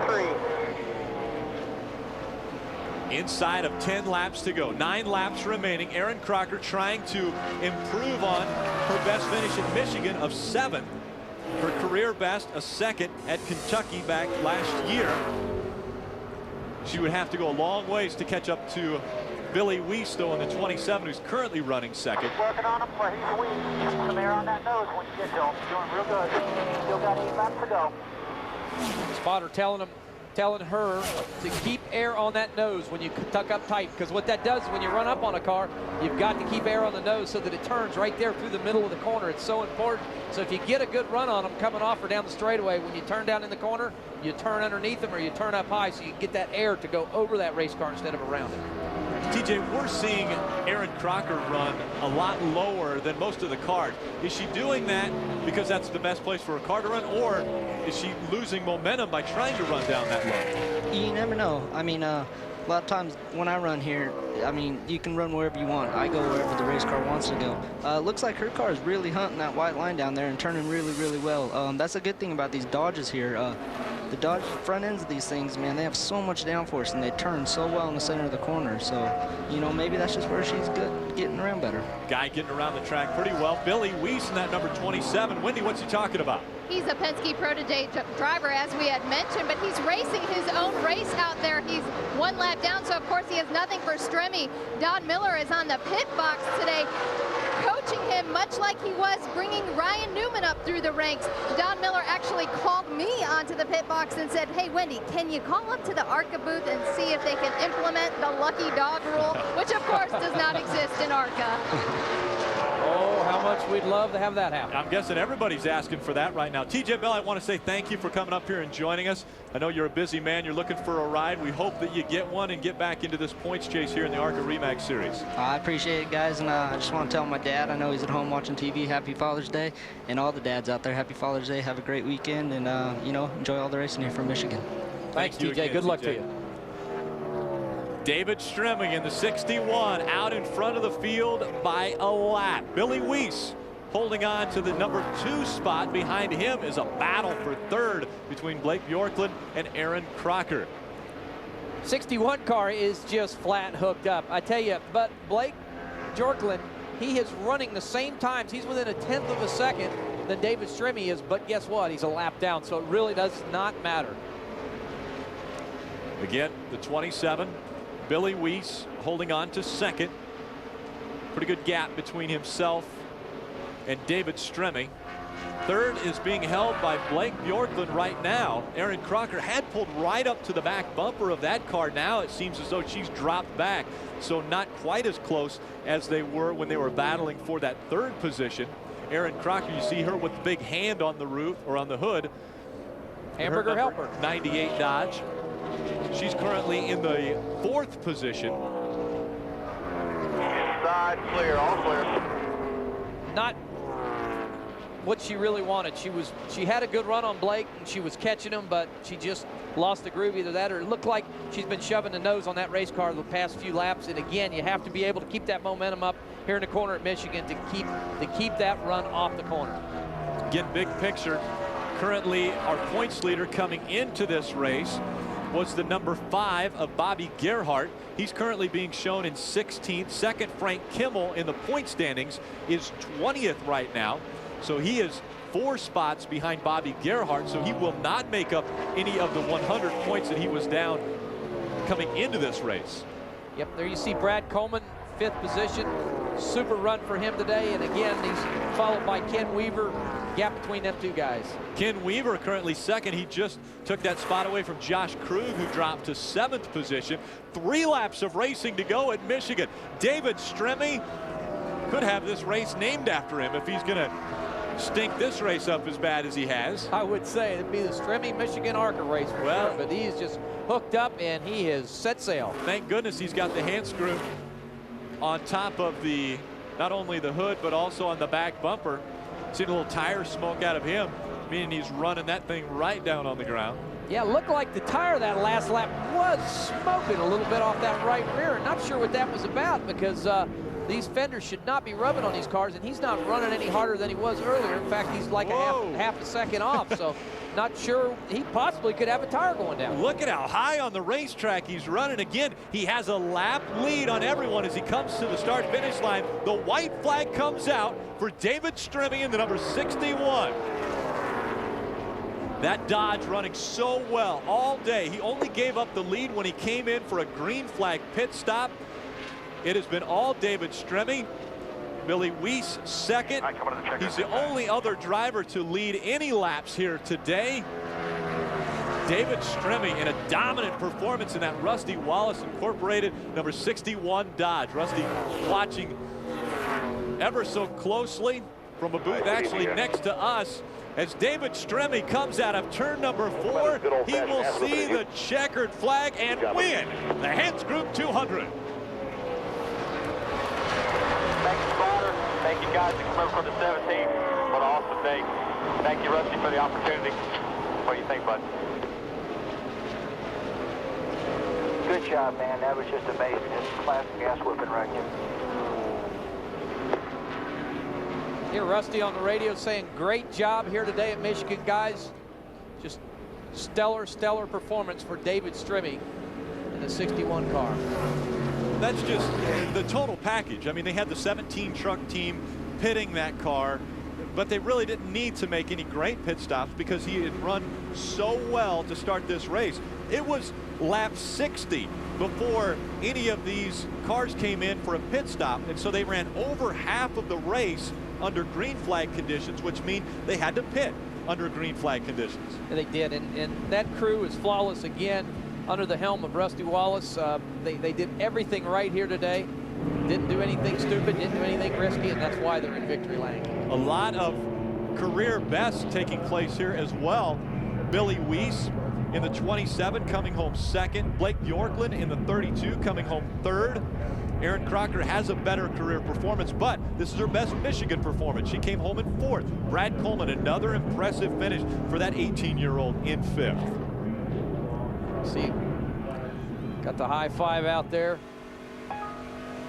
S10: 3.
S3: Inside of 10 laps to go. 9 laps remaining. Aaron Crocker trying to improve on her best finish at Michigan of 7th. Her career best, a 2nd at Kentucky back last year. She would have to go a long ways to catch up to Billy Weiss, though, in the 27, who's currently running 2nd.
S10: Working on him where he's weak. Some air on that nose when you get to him. Doing real good. Still got 8 laps to go.
S4: Spotter telling her to keep air on that nose when you tuck up tight, because what that does when you run up on a car, you've got to keep air on the nose so that it turns right there through the middle of the corner. It's so important. So if you get a good run on them coming off or down the straightaway, when you turn down in the corner, you turn underneath them or you turn up high so you get that air to go over that race car instead of around it.
S3: TJ, we're seeing Aaron Crocker run a lot lower than most of the cars. Is she doing that because that's the best place for a car to run, or is she losing momentum by trying to run down that low?
S12: You never know. I mean, a lot of times when I run here, I mean, you can run wherever you want. I go wherever the race car wants to go. Looks like her car is really hunting that white line down there and turning really, really well. That's a good thing about these Dodges here. The Dodge front ends of these things, man, they have so much downforce and they turn so well in the center of the corner. So, you know, maybe that's just where she's good, getting around better.
S3: Guy getting around the track pretty well. Billy Weiss in that number 27. Wendy, what's he talking about?
S9: He's a Penske protege driver, as we had mentioned, but he's racing his own race out there. He's 1 lap down, so of course he has nothing for Stremme. Don Miller is on the pit box today, coaching him much like he was bringing Ryan Newman up through the ranks. Don Miller actually called me onto the pit box and said, hey, Wendy, can you call up to the ARCA booth and see if they can implement the lucky dog rule, which of course does not exist in ARCA.
S4: Oh, how much we'd love to have that happen.
S3: I'm guessing everybody's asking for that right now. TJ Bell, I want to say thank you for coming up here and joining us. I know you're a busy man. You're looking for a ride. We hope that you get one and get back into this points chase here in the ARCA REMAX Series.
S12: I appreciate it, guys, and I just want to tell my dad, I know he's at home watching TV, happy Father's Day, and all the dads out there, happy Father's Day. Have a great weekend, and, you know, enjoy all the racing here from Michigan.
S4: Thanks, TJ.
S3: Again,
S4: Good luck
S3: TJ.
S4: to you.
S3: David Stremme in the 61 out in front of the field by a lap. Billy Weiss holding on to the number 2 spot. Behind him is a battle for third between Blake Bjorklund and Aaron Crocker.
S4: 61 car is just flat hooked up, I tell you. But Blake Bjorklund, he is running the same times. He's within a 1/10 of a second than David Stremme is, but guess what? He's a lap down, so it really does not matter.
S3: Again, the 27, Billy Weiss holding on to second. Pretty good gap between himself and David Stremme. Third is being held by Blake Bjorklund right now. Aaron Crocker had pulled right up to the back bumper of that car. Now it seems as though she's dropped back, so not quite as close as they were when they were battling for that third position. Aaron Crocker, you see her with the big hand on the roof or on the hood.
S4: Hamburger helper.
S3: 98 Dodge. She's currently in the 4th position.
S10: Inside clear, all clear.
S4: Not what she really wanted. She had a good run on Blake and she was catching him, but she just lost the groove. Either that or it looked like she's been shoving the nose on that race car the past few laps. And again, you have to be able to keep that momentum up here in the corner at Michigan to keep that run off the corner.
S3: Again, big picture. Currently, our points leader coming into this race was the number 5 of Bobby Gerhardt. He's currently being shown in 16th. Second, Frank Kimmel in the point standings is 20th right now. So he is 4 spots behind Bobby Gerhardt. So he will not make up any of the 100 points that he was down coming into this race.
S4: Yep, there you see Brad Coleman, 5th position. Super run for him today. And again, he's followed by Ken Weaver. Gap between them 2 guys.
S3: Ken Weaver currently second. He just took that spot away from Josh Krug, who dropped to 7th position. 3 laps of racing to go at Michigan. David Stremme could have this race named after him if he's going to stink this race up as bad as he has.
S4: I would say it'd be the Stremme Michigan ARCA race for sure, but he's just hooked up and he has set sail.
S3: Thank goodness he's got the Hantz group on top of the, not only the hood, but also on the back bumper. Seen a little tire smoke out of him, meaning he's running that thing right down on the ground.
S4: Yeah, looked like the tire that last lap was smoking a little bit off that right rear. Not sure what that was about, because these fenders should not be rubbing on these cars, and he's not running any harder than he was earlier. In fact, he's like a half a second off, so not sure. He possibly could have a tire going down.
S3: Look at how high on the racetrack he's running. Again, he has a lap lead on everyone as he comes to the start-finish line. The white flag comes out for David Stremme in the number 61. That Dodge running so well all day. He only gave up the lead when he came in for a green flag pit stop. It has been all David Stremme. Billy Weiss second. He's the only other driver to lead any laps here today. David Stremme in a dominant performance in that Rusty Wallace Incorporated number 61 Dodge. Rusty watching ever so closely from a booth actually next to us. As David Stremme comes out of turn number 4, he will see the checkered flag and win the Hantz Group 200.
S10: Thank you, Spotter. Thank you guys that come over for the 17th. What an awesome day. Thank you, Rusty, for the opportunity. What do you think, bud? Good job, man. That was just amazing. Just classic ass whipping right here.
S4: Hear Rusty on the radio saying, great job here today at Michigan, guys. Just stellar, stellar performance for David Stremme in the 61 car.
S3: That's just the total package. I mean, they had the 17 truck team pitting that car, but they really didn't need to make any great pit stops because he had run so well to start this race. It was lap 60 before any of these cars came in for a pit stop, and so they ran over half of the race under green flag conditions, which mean they had to pit under green flag conditions.
S4: And they did, and that crew is flawless again under the helm of Rusty Wallace. They did everything right here today. Didn't do anything stupid, didn't do anything risky, and that's why they're in victory lane.
S3: A lot of career bests taking place here as well. Billy Weiss in the 27 coming home second. Blake Bjorklund in the 32 coming home third. Aaron Crocker has a better career performance, but this is her best Michigan performance. She came home in 4th. Brad Coleman, another impressive finish for that 18-year-old in 5th.
S4: See, got the high five out there.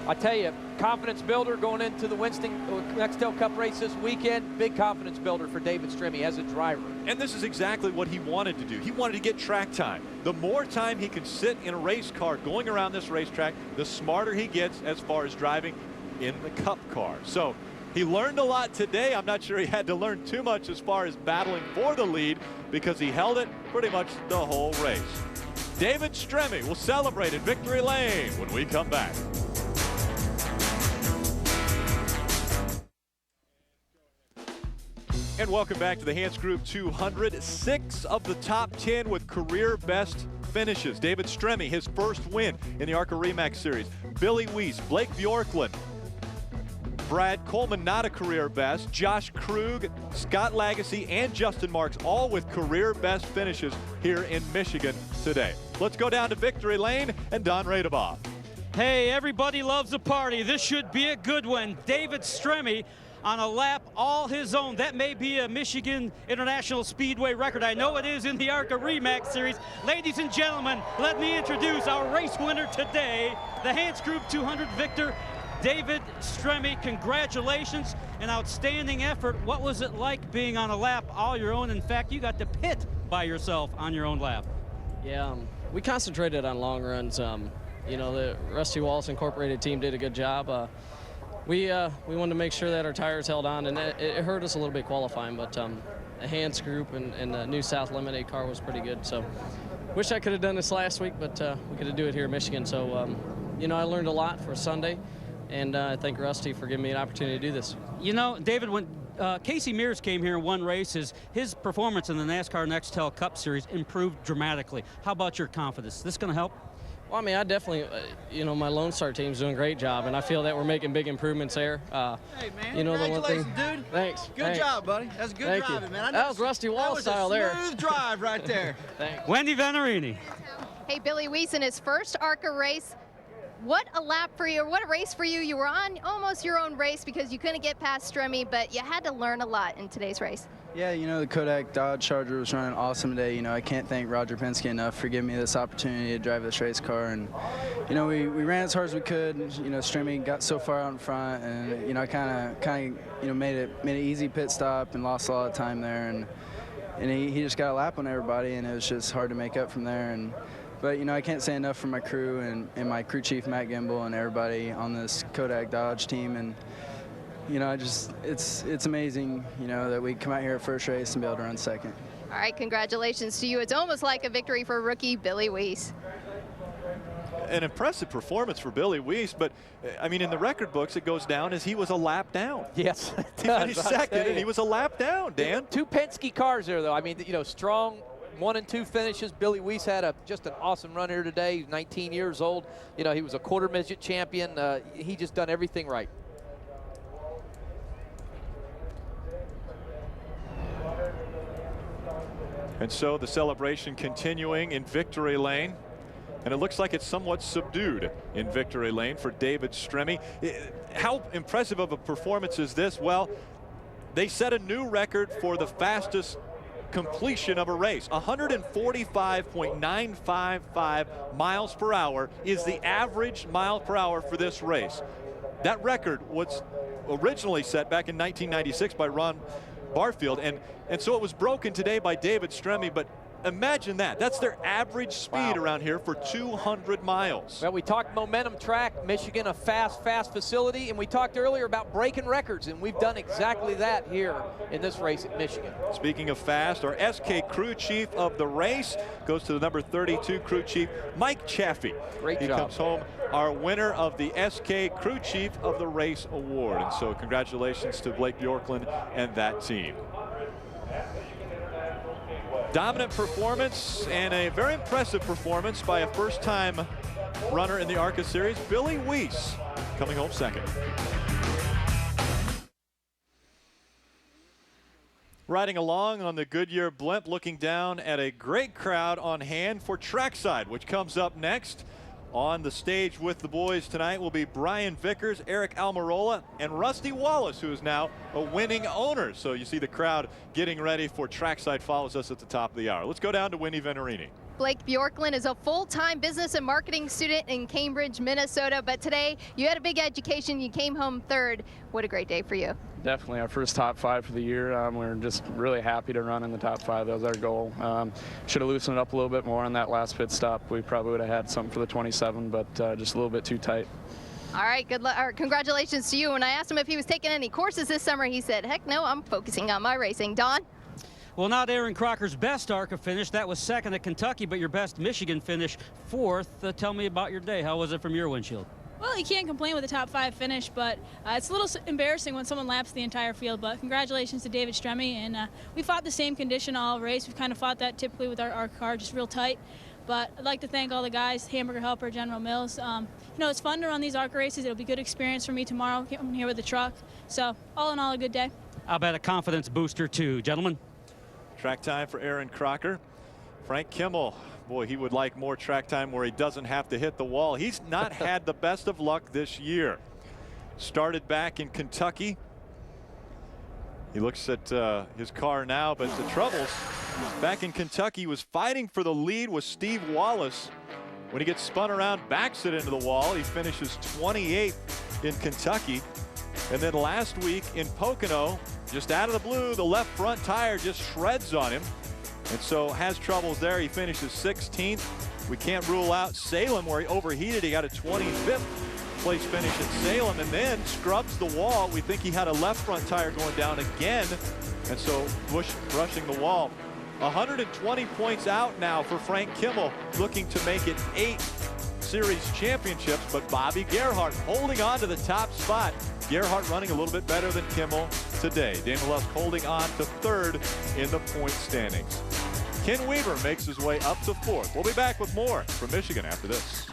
S4: I tell you, confidence builder going into the Nextel Cup race this weekend. Big confidence builder for David Stremme as a driver.
S3: And this is exactly what he wanted to do. He wanted to get track time. The more time he can sit in a race car going around this racetrack, the smarter he gets as far as driving in the Cup car. So he learned a lot today. I'm not sure he had to learn too much as far as battling for the lead because he held it pretty much the whole race. David Stremme will celebrate in Victory Lane when we come back. And welcome back to the Hantz Group 200. 6 of the top 10 with career best finishes. David Stremme, his first win in the ARCA REMAX Series. Billy Weiss, Blake Bjorklund, Brad Coleman, not a career best. Josh Krug, Scott Lagasse, and Justin Marks, all with career best finishes here in Michigan today. Let's go down to Victory Lane and Don Radebaugh.
S5: Hey, everybody loves a party. This should be a good one. David Stremme on a lap all his own. That may be a Michigan International Speedway record. I know it is in the ARCA REMAX Series. Ladies and gentlemen, let me introduce our race winner today, the Hantz Group 200 victor, David Stremme. Congratulations, an outstanding effort. What was it like being on a lap all your own? In fact, you got to pit by yourself on your own lap.
S17: Yeah, we concentrated on long runs. You know, the Rusty Wallace Incorporated team did a good job. We wanted to make sure that our tires held on, and it hurt us a little bit qualifying, but the Hantz Group and the new South Lemonade car was pretty good. So wish I could have done this last week, but we could do it here in Michigan. So, you know, I learned a lot for Sunday, and I thank Rusty for giving me an opportunity to do this.
S5: You know, David, when Casey Mears came here and won races, his performance in the NASCAR Nextel Cup Series improved dramatically. How about your confidence? Is this going to help?
S17: Well, I mean, I definitely, you know, my Lone Star team's doing a great job, and I feel that we're making big improvements there.
S18: Hey, man,
S17: you know,
S18: congratulations,
S17: the one thing,
S18: dude.
S17: Thanks.
S18: Good job, buddy. That's good driving, man.
S17: That was Rusty Wall style there.
S18: That was a smooth drive right there.
S17: Thanks.
S5: Wendy Venerini.
S9: Hey, Billy Weiss in his first ARCA race. What a lap for you, or what a race for you. You were on almost your own race because you couldn't get past Stremme, but you had to learn a lot in today's race.
S19: Yeah, you know, the Kodak Dodge Charger was running awesome today. You know, I can't thank Roger Penske enough for giving me this opportunity to drive this race car. And, you know, we ran as hard as we could. You know, Stremme got so far out in front, and, you know, I kind of, you know, made an easy pit stop and lost a lot of time there. And he just got a lap on everybody, and it was just hard to make up from there. But, you know, I can't say enough for my crew and my crew chief, Matt Gimbel, and everybody on this Kodak Dodge team. And, you know, it's amazing, you know, that we come out here at first race and be able to run second.
S9: All right, congratulations to you. It's almost like a victory for rookie Billy Weiss.
S3: An impressive performance for Billy Weiss, but I mean, in the record books, it goes down as he was a lap down.
S4: Yes,
S3: he finished second, and he was a lap down. Dan,
S4: 2 Penske cars there, though. I mean, you know, strong 1 and 2 finishes. Billy Weiss had just an awesome run here today. He's 19 years old. You know, he was a quarter midget champion. He just done everything right.
S3: and so the celebration continuing in Victory Lane. And it looks like it's somewhat subdued in Victory Lane for David Stremme. How impressive of a performance is this? Well, they set a new record for the fastest completion of a race. 145.955 miles per hour is the average mile per hour for this race. That record was originally set back in 1996 by Ron Barfield, and so it was broken today by David Stremme, but imagine that. That's their average speed around here for 200 miles.
S4: Well, we talked momentum track, Michigan, a fast facility, and we talked earlier about breaking records, and we've done exactly that here in this race at Michigan.
S3: Speaking of fast, our SK crew chief of the race goes to the number 32 crew chief, Mike Chaffee.
S4: Great job.
S3: He comes home our winner of the SK crew chief of the race award. And so congratulations to Blake Bjorklund and that team. Dominant performance and a very impressive performance by a first-time runner in the ARCA Series, Billy Weiss, coming home second. Riding along on the Goodyear blimp, looking down at a great crowd on hand for trackside, which comes up next. On the stage with the boys tonight will be Brian Vickers, Eric Almirola, and Rusty Wallace, who is now a winning owner. So you see the crowd getting ready for trackside follows us at the top of the hour. Let's go down to Wendy Venerini.
S9: Blake Bjorklund is a full-time business and marketing student in Cambridge, Minnesota, but today you had a big education. You came home third. What a great day for you.
S20: Definitely our first top 5 for the year. We're just really happy to run in the top 5. That was our goal. Should have loosened it up a little bit more on that last pit stop. We probably would have had something for the 27, but just a little bit too tight.
S9: All right, good luck. Congratulations to you. When I asked him if he was taking any courses this summer, he said, heck no, I'm focusing on my racing. Don?
S5: Well, not Aaron Crocker's best ARCA finish. That was second at Kentucky, but your best Michigan finish, 4th. Tell me about your day. How was it from your windshield?
S21: Well, you can't complain with a top 5 finish, but it's a little embarrassing when someone laps the entire field. But congratulations to David Stremme, and we fought the same condition all race. We've kind of fought that typically with our car, just real tight. But I'd like to thank all the guys, Hamburger Helper, General Mills. You know, it's fun to run these ARCA races. It'll be a good experience for me tomorrow, coming here with the truck. So all in all, a good day.
S5: I'll bet a confidence booster too, gentlemen.
S3: Track time for Aaron Crocker. Frank Kimmel, boy, he would like more track time where he doesn't have to hit the wall. He's not had the best of luck this year. Started back in Kentucky. He looks at his car now, but the troubles back in Kentucky was fighting for the lead with Steve Wallace. When he gets spun around, backs it into the wall. He finishes 28th in Kentucky. And then last week in Pocono, just out of the blue, the left front tire just shreds on him. And so has troubles there. He finishes 16th. We can't rule out Salem where he overheated. He got a 25th place finish at Salem and then scrubs the wall. We think he had a left front tire going down again. And so brushing the wall. 120 points out now for Frank Kimmel, looking to make it 8 series championships, but Bobby Gerhart holding on to the top spot. Gerhart running a little bit better than Kimmel today. Damon Lusk holding on to 3rd in the point standings. Ken Weaver makes his way up to 4th. We'll be back with more from Michigan after this.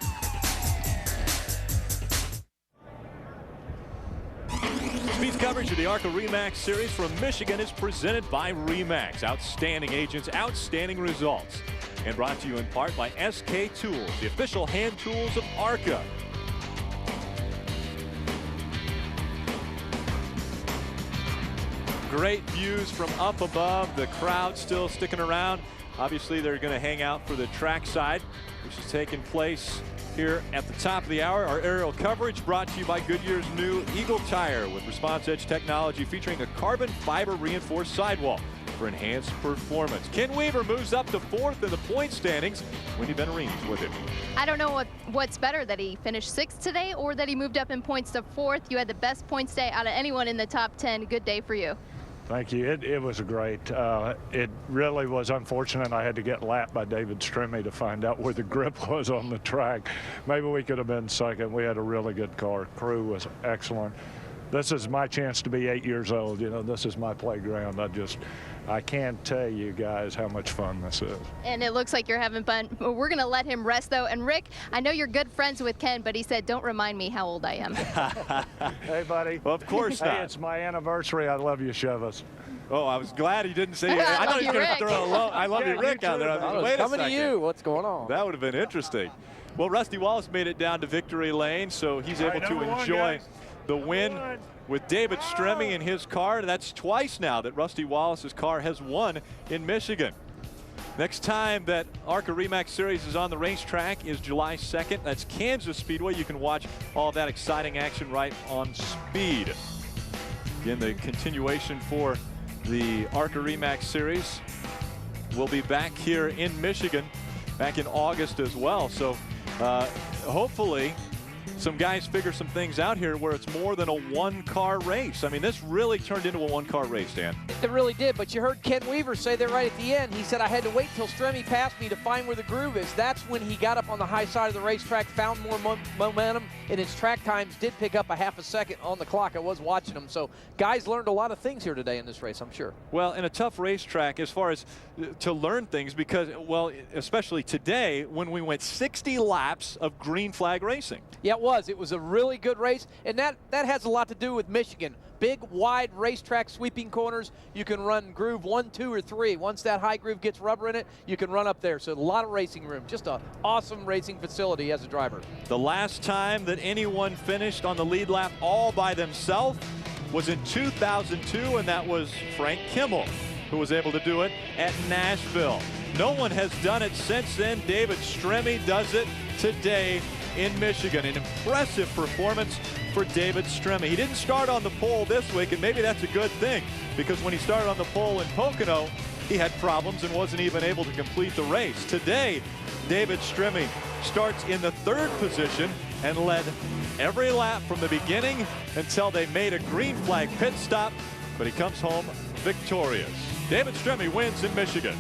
S3: Speed's coverage of the ARCA REMAX Series from Michigan is presented by REMAX. Outstanding agents, outstanding results. And brought to you in part by SK Tools, the official hand tools of ARCA. Great views from up above. The crowd still sticking around. Obviously, they're going to hang out for the trackside, which is taking place here at the top of the hour. Our aerial coverage brought to you by Goodyear's new Eagle Tire with Response Edge technology featuring a carbon fiber reinforced sidewall for enhanced performance. Ken Weaver moves up to 4th in the point standings. Wendy Benarini's with him.
S9: I don't know what's better, that he finished 6th today or that he moved up in points to 4th. You had the best points day out of anyone in the top 10. Good day for you.
S22: Thank you. It was great. It really was unfortunate I had to get lapped by David Stremme to find out where the grip was on the track. Maybe we could have been second. We had a really good car. Crew was excellent. This is my chance to be 8 years old. You know, this is my playground. I can't tell you guys how much fun this is.
S9: And it looks like you're having fun. We're going to let him rest, though. And Rick, I know you're good friends with Ken, but he said, don't remind me how old I am.
S22: Hey, buddy.
S3: Well, of course not.
S22: Hey, it's my anniversary. I love you, Chivas.
S3: Oh, I was glad he didn't say I thought he was going to throw a I love you, Rick, out there. Wait a second.
S4: Coming to you. What's going on?
S3: That would have been interesting. Well, Rusty Wallace made it down to victory lane, so he's able to enjoy the win with David Stremme in his car. That's twice now that Rusty Wallace's car has won in Michigan. Next time that ARCA REMAX Series is on the racetrack is July 2nd. That's Kansas Speedway. You can watch all that exciting action right on Speed. Again, the continuation for the ARCA REMAX Series will be back here in Michigan back in August as well. So hopefully some guys figure some things out here where it's more than a one-car race. I mean, this really turned into a one-car race, Dan.
S4: It really did, but you heard Ken Weaver say there right at the end. He said, I had to wait till Stremme passed me to find where the groove is. That's when he got up on the high side of the racetrack, found more momentum, and his track times did pick up a half a second on the clock. I was watching them. So guys learned a lot of things here today in this race, I'm sure.
S3: Well, in a tough racetrack as far as to learn things, because, well, especially today when we went 60 laps of green flag racing.
S4: Yeah, it was. It was a really good race, and that has a lot to do with Michigan. Big, wide racetrack, sweeping corners. You can run groove 1, 2, or 3. Once that high groove gets rubber in it, you can run up there. So a lot of racing room. Just an awesome racing facility as a driver.
S3: The last time that anyone finished on the lead lap all by themselves was in 2002, and that was Frank Kimmel, who was able to do it at Nashville. No one has done it since then. David Stremme does it today in Michigan. An impressive performance for David Stremme. He didn't start on the pole this week, and maybe that's a good thing, because when he started on the pole in Pocono, he had problems and wasn't even able to complete the race. Today, David Stremme starts in the 3rd position and led every lap from the beginning until they made a green flag pit stop, but he comes home victorious. David Stremme wins in Michigan.